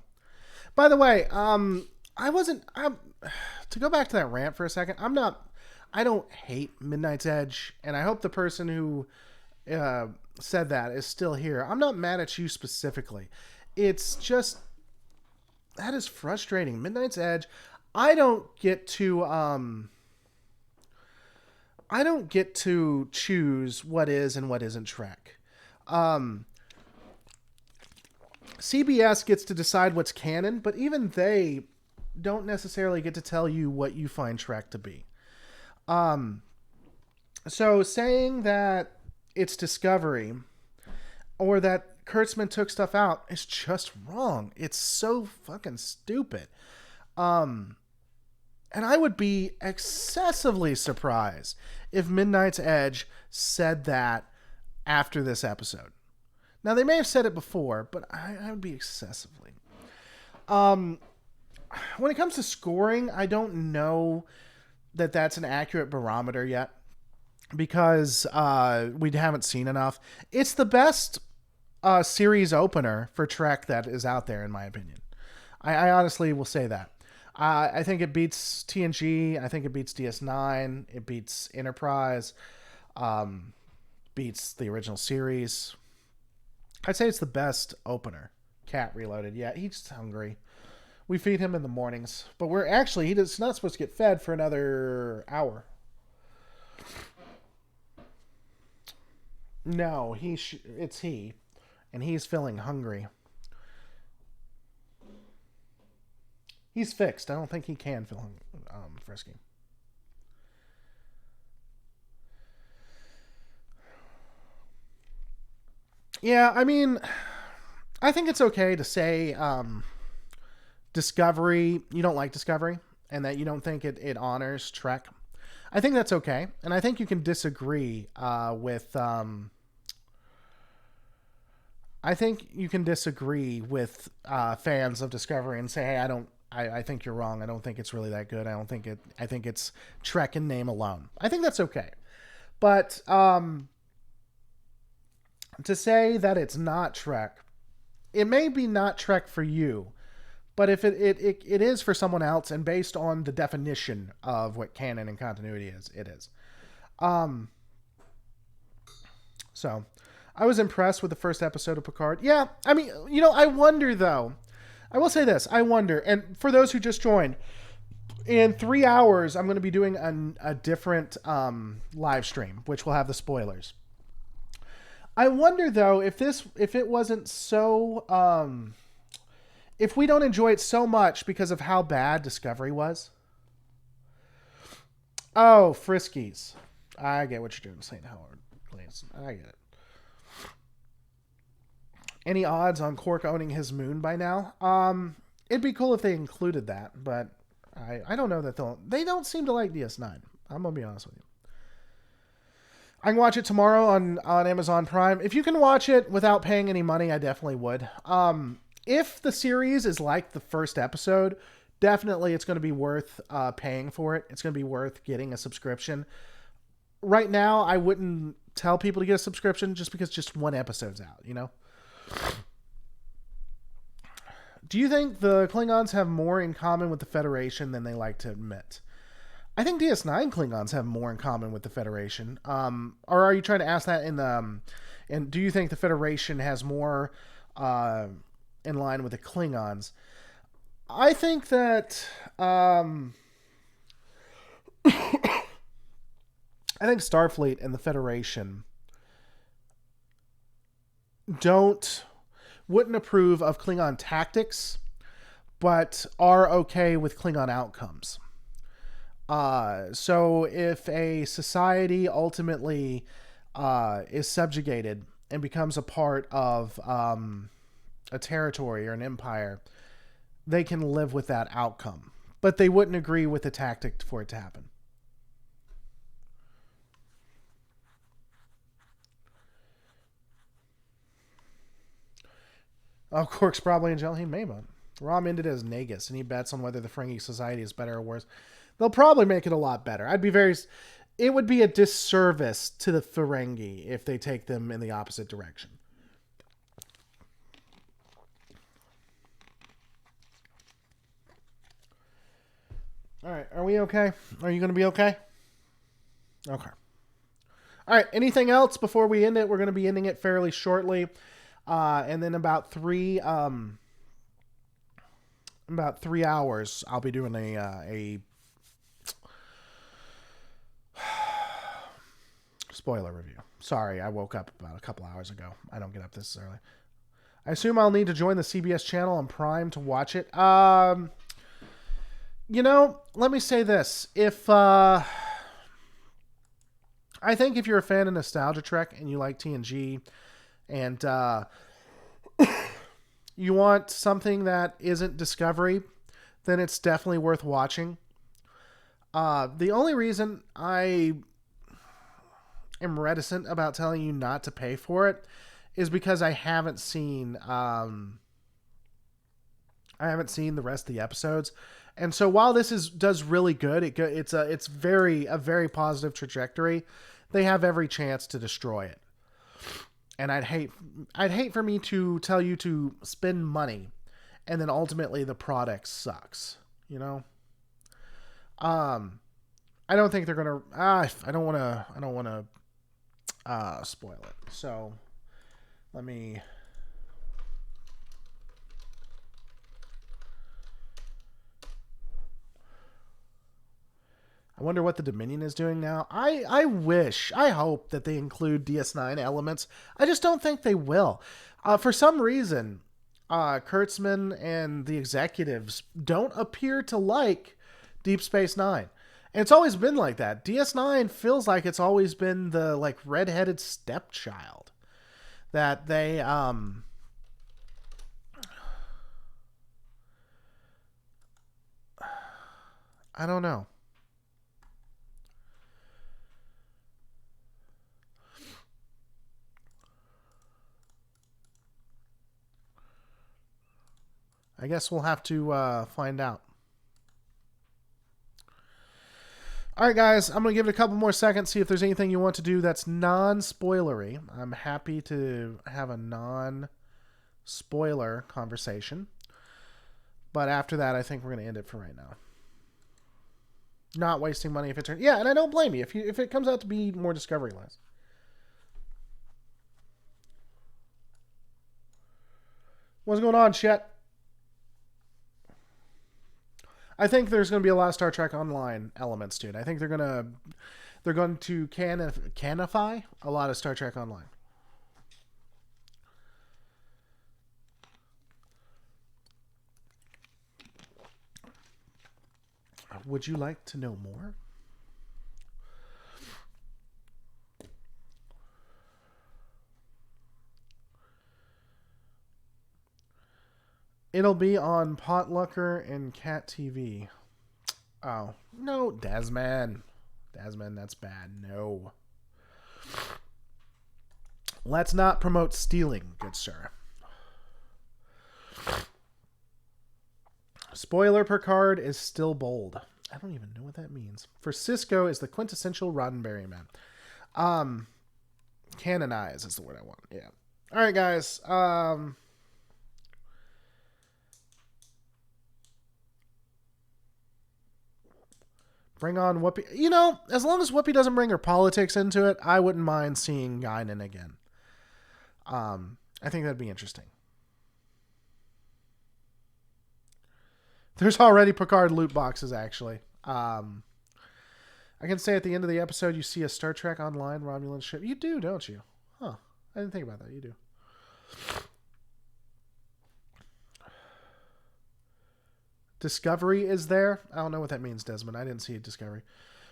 By the way, to go back to that rant for a second, I don't hate Midnight's Edge, and I hope the person who said that is still here. I'm not mad at you specifically. It's just, that is frustrating. Midnight's Edge, I don't get to, I don't get to choose what is and what isn't Trek. Um, CBS gets to decide what's canon, but even they don't necessarily get to tell you what you find Trek to be. Um, so saying that it's Discovery or that Kurtzman took stuff out is just wrong. It's so fucking stupid. Um, and I would be excessively surprised if Midnight's Edge said that after this episode. Now, they may have said it before, but I would be excessively. When it comes to scoring, I don't know that that's an accurate barometer yet because we haven't seen enough. It's the best series opener for Trek that is out there, in my opinion. I honestly will say that. I think it beats TNG. I think it beats DS9. It beats Enterprise. Beats the original series. I'd say it's the best opener. Cat Reloaded. Yeah, he's hungry. We feed him in the mornings. But he's not supposed to get fed for another hour. No, it's he. And he's feeling hungry. He's fixed. I don't think he can feel frisky. Yeah, I mean, I think it's okay to say Discovery, you don't like Discovery, and that you don't think it honors Trek. I think that's okay, and I think you can disagree with. I think you can disagree with fans of Discovery and say, "Hey, I think you're wrong. I don't think it's really that good. I think it's Trek in name alone." I think that's okay, but to say that it's not Trek, it may be not Trek for you, but if it is for someone else, and based on the definition of what canon and continuity is, it is. So, I was impressed with the first episode of Picard. Yeah, I mean, I wonder though. I will say this: I wonder, and for those who just joined, in 3 hours, I'm going to be doing a different live stream, which will have the spoilers. I wonder though if it wasn't so if we don't enjoy it so much because of how bad Discovery was. Oh, Friskies. I get what you're doing, St. Howard. Please. I get it. Any odds on Quark owning his moon by now? It'd be cool if they included that, but I don't know that they don't seem to like DS9. I'm gonna be honest with you. I can watch it tomorrow on Amazon Prime. If you can watch it without paying any money, I definitely would. If the series is like the first episode, definitely it's going to be worth paying for it. It's going to be worth getting a subscription. Right now, I wouldn't tell people to get a subscription just because just one episode's out, Do you think the Klingons have more in common with the Federation than they like to admit? I think DS9 Klingons have more in common with the Federation. Or are you trying to ask that and do you think the Federation has more in line with the Klingons? I think that I think Starfleet and the Federation wouldn't approve of Klingon tactics, but are okay with Klingon outcomes. So if a society ultimately is subjugated and becomes a part of a territory or an empire, they can live with that outcome. But they wouldn't agree with the tactic for it to happen. Oh, Quark's probably in jail. He may, but Rom ended as Nagus, and he bets on whether the Ferengi society is better or worse. They'll probably make it a lot better. It would be a disservice to the Ferengi if they take them in the opposite direction. All right, are we okay? Are you going to be okay? Okay. All right, anything else before we end it? We're going to be ending it fairly shortly. And then about 3 hours, I'll be doing a Spoiler review. Sorry, I woke up about a couple hours ago. I don't get up this early. I assume I'll need to join the CBS channel on Prime to watch it. Let me say this. I think if you're a fan of Nostalgia Trek and you like TNG and you want something that isn't Discovery, then it's definitely worth watching. The only reason I am reticent about telling you not to pay for it is because I haven't seen the rest of the episodes, and so while this does really good, it's a very positive trajectory. They have every chance to destroy it, and I'd hate for me to tell you to spend money, and then ultimately the product sucks. I don't think they're gonna. I don't want to spoil it. So let me. I wonder what the Dominion is doing now. I hope that they include DS9 elements. I just don't think they will. For some reason, Kurtzman and the executives don't appear to like Deep Space Nine. And it's always been like that. DS9 feels like it's always been the redheaded stepchild that they I don't know. I guess we'll have to find out. All right, guys, I'm going to give it a couple more seconds, see if there's anything you want to do that's non-spoilery. I'm happy to have a non-spoiler conversation. But after that, I think we're going to end it for right now. Not wasting money if it turns... Yeah, and I don't blame you if it comes out to be more Discovery-less. What's going on, Chet? I think there's going to be a lot of Star Trek Online elements to it. I think they're going to canify a lot of Star Trek Online. Would you like to know more? It'll be on Potlucker and Cat TV. Oh, no, Desmond. Desmond, that's bad. No. Let's not promote stealing, good sir. Spoiler Picard is still bold. I don't even know what that means. For Cisco is the quintessential Roddenberry man. Canonize is the word I want. Yeah. All right, guys. Bring on Whoopi. As long as Whoopi doesn't bring her politics into it, I wouldn't mind seeing Guinan again. I think that'd be interesting. There's already Picard loot boxes, actually. I can say at the end of the episode, you see a Star Trek Online Romulan ship. You do, don't you? Huh. I didn't think about that. You do. Discovery is there. I don't know what that means, Desmond. I didn't see a Discovery.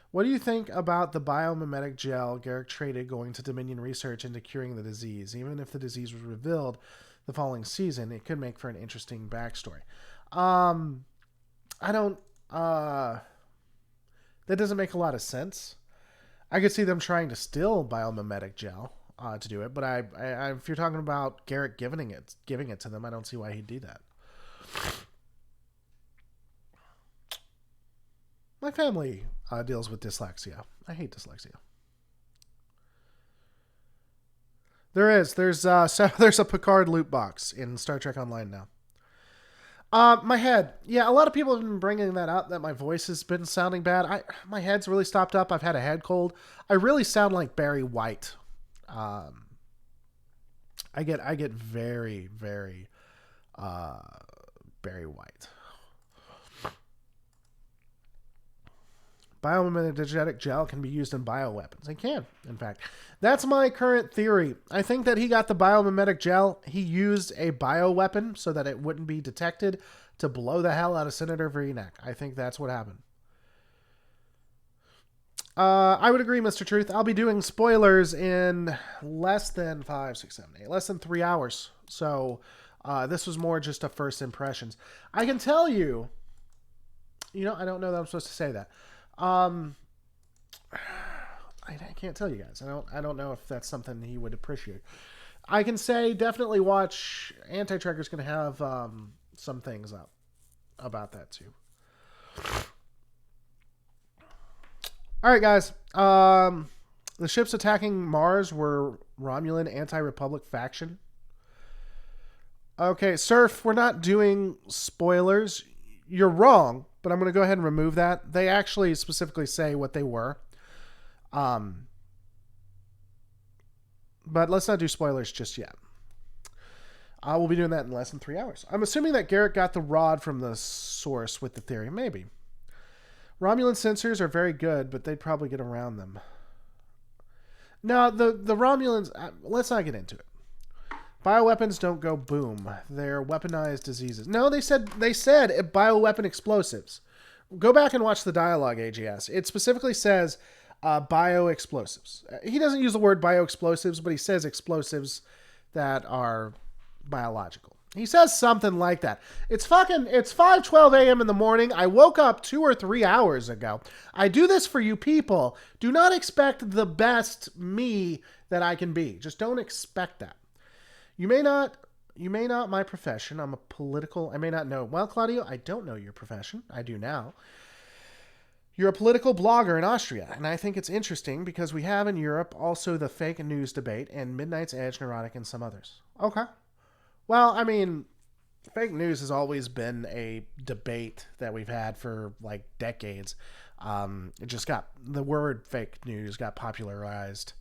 What do you think about the biomimetic gel Garrick traded going to Dominion research into curing the disease? Even if the disease was revealed the following season, it could make for an interesting backstory. I don't... that doesn't make a lot of sense. I could see them trying to steal biomimetic gel to do it, but if you're talking about Garrick giving it to them, I don't see why he'd do that. My family deals with dyslexia. I hate dyslexia. There's a Picard loot box in Star Trek Online now. My head. Yeah, a lot of people have been bringing that up, that my voice has been sounding bad. My head's really stopped up. I've had a head cold. I really sound like Barry White. I get very, very Barry White. Biomimetic gel can be used in bioweapons. It can, in fact. That's my current theory. I think that he got the biomimetic gel. He used a bioweapon so that it wouldn't be detected to blow the hell out of Senator Vreenak. I think that's what happened. I would agree, Mr. Truth. I'll be doing spoilers in less than 5, 6, 7, 8, less than 3 hours. So this was more just a first impressions. I can tell you, I don't know that I'm supposed to say that. I can't tell you guys. I don't know if that's something he would appreciate. I can say definitely watch. Anti-Trekker's going to have some things up about that too. All right, guys. The ships attacking Mars were Romulan anti-Republic faction. Okay, Surf, we're not doing spoilers. You're wrong, but I'm going to go ahead and remove that. They actually specifically say what they were. But let's not do spoilers just yet. We'll be doing that in less than 3 hours. I'm assuming that Garrett got the rod from the source with the theory. Maybe. Romulan sensors are very good, but they'd probably get around them. No, the Romulans... let's not get into it. Bioweapons don't go boom. They're weaponized diseases. No, they said bioweapon explosives. Go back and watch the dialogue, AGS. It specifically says bioexplosives. He doesn't use the word bioexplosives, but he says explosives that are biological. He says something like that. It's 5:12 a.m. in the morning. I woke up 2 or 3 hours ago. I do this for you people. Do not expect the best me that I can be. Just don't expect that. You may not, my profession. I may not know. Well, Claudio, I don't know your profession. I do now. You're a political blogger in Austria, and I think it's interesting because we have in Europe also the fake news debate and Midnight's Edge, Neurotic, and some others. Okay. Well, I mean, fake news has always been a debate that we've had for like decades. The word fake news got popularized.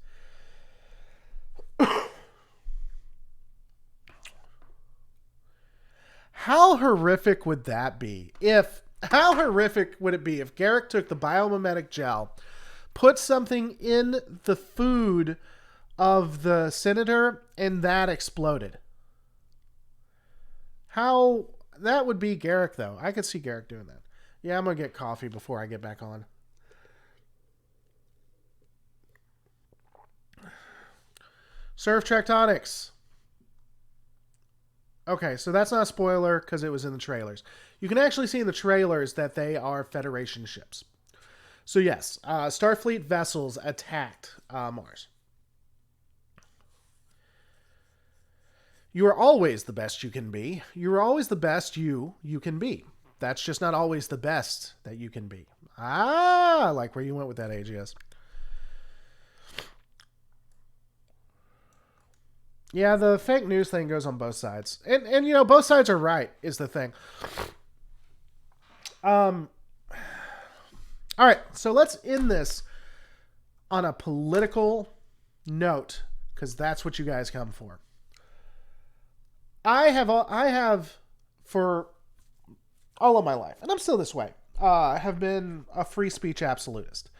How horrific would that be how horrific would it be if Garrick took the biomimetic gel, put something in the food of the senator, and that exploded? How that would be Garrick, though. I could see Garrick doing that. Yeah, I'm going to get coffee before I get back on. Surf Tractonics. Okay, so that's not a spoiler because it was in the trailers. You can actually see in the trailers that they are Federation ships. So yes, Starfleet vessels attacked Mars. You are always the best you can be. You are always the best you can be. That's just not always the best that you can be. I like where you went with that, AGS. Yeah, the fake news thing goes on both sides. And both sides are right, is the thing. All right, so let's end this on a political note, because that's what you guys come for. I have for all of my life, and I'm still this way, have been a free speech absolutist.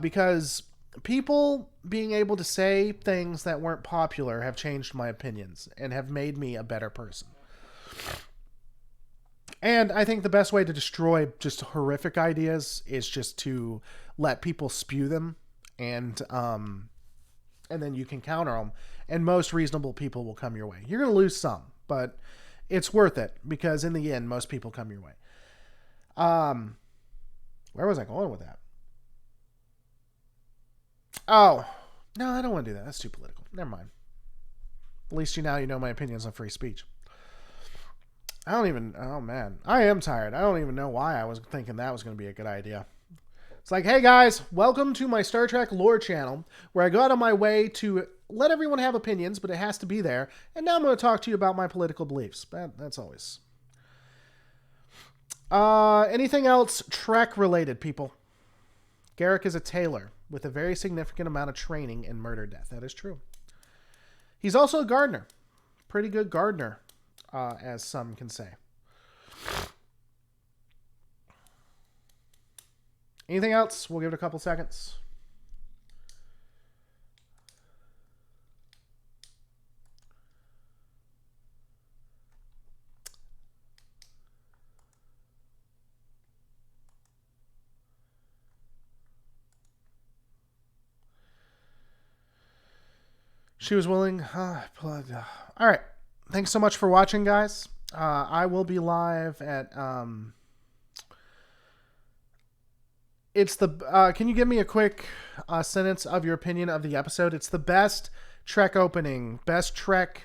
Because people being able to say things that weren't popular have changed my opinions and have made me a better person. And I think the best way to destroy just horrific ideas is just to let people spew them, and then you can counter them, and most reasonable people will come your way. You're going to lose some, but it's worth it because in the end, most people come your way. Where was I going with that? Oh, no, I don't want to do that. That's too political. Never mind. At least you know my opinions on free speech. Oh man, I am tired. I don't even know why I was thinking that was going to be a good idea. It's like, hey guys, welcome to my Star Trek lore channel, where I go out of my way to let everyone have opinions, but it has to be there. And now I'm going to talk to you about my political beliefs. That's always. Anything else Trek related, people? Garrick is a tailor with a very significant amount of training in murder death. That is true. He's also a gardener. Pretty good gardener, as some can say. Anything else? We'll give it a couple seconds. She was willing. All right. Thanks so much for watching, guys. I will be live at. It's the. Can you give me a quick sentence of your opinion of the episode? It's the best Trek opening, best Trek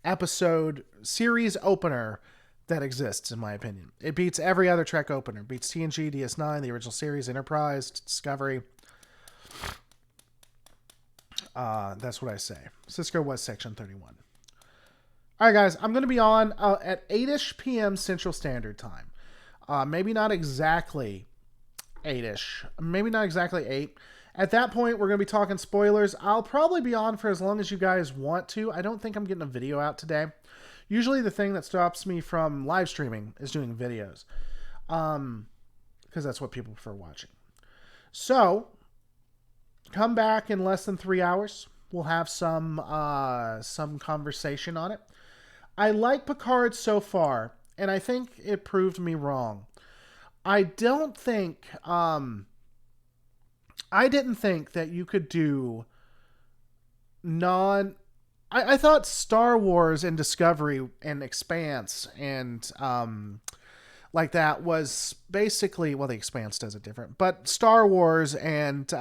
episode series opener that exists, in my opinion. It beats every other Trek opener. It beats TNG, DS9, the original series, Enterprise, Discovery. That's what I say. Cisco was Section 31. All right, guys. I'm going to be on at 8-ish p.m. Central Standard Time. Maybe not exactly 8-ish. Maybe not exactly 8. At that point, we're going to be talking spoilers. I'll probably be on for as long as you guys want to. I don't think I'm getting a video out today. Usually the thing that stops me from live streaming is doing videos. Because that's what people prefer watching. So, come back in less than 3 hours. We'll have some conversation on it. I like Picard so far, and I think it proved me wrong. I didn't think that you could do I thought Star Wars and Discovery and Expanse and like that was basically, well, the Expanse does it different, but Star Wars and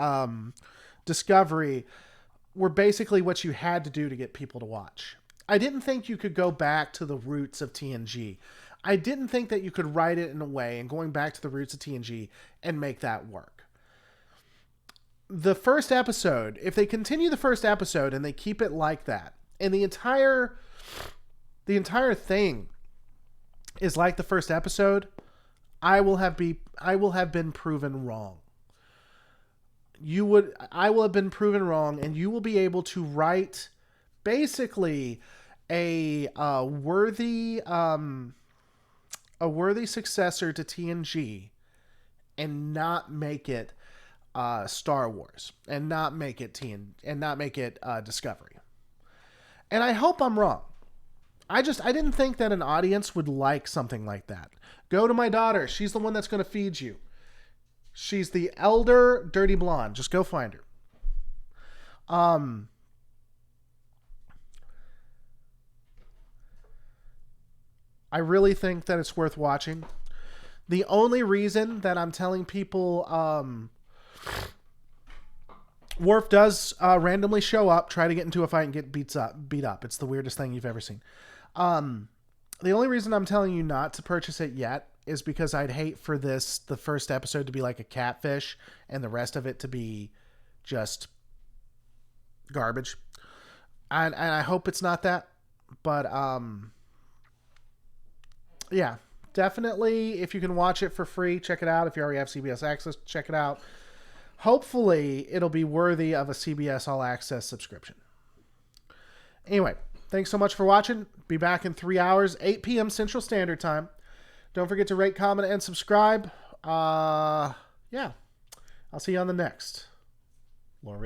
Discovery were basically what you had to do to get people to watch. I didn't think you could go back to the roots of TNG. I didn't think that you could write it in a way and going back to the roots of TNG and make that work. The first episode, if they continue the first episode and they keep it like that, and the entire thing is like the first episode, I will have been proven wrong. I will have been proven wrong, and you will be able to write basically a worthy successor to TNG and not make it Star Wars and not make it Discovery. And I hope I'm wrong. I didn't think that an audience would like something like that. Go to my daughter. She's the one that's going to feed you. She's the elder dirty blonde. Just go find her. I really think that it's worth watching. The only reason that I'm telling people Worf does randomly show up, try to get into a fight, and get beat up. It's the weirdest thing you've ever seen. The only reason I'm telling you not to purchase it yet is because I'd hate for the first episode to be like a catfish and the rest of it to be just garbage. And I hope it's not that. But yeah, definitely if you can watch it for free, check it out. If you already have CBS Access, check it out. Hopefully, it'll be worthy of a CBS All Access subscription. Anyway, thanks so much for watching. Be back in 3 hours, 8 p.m. Central Standard Time. Don't forget to rate, comment, and subscribe. Yeah. I'll see you on the next Lore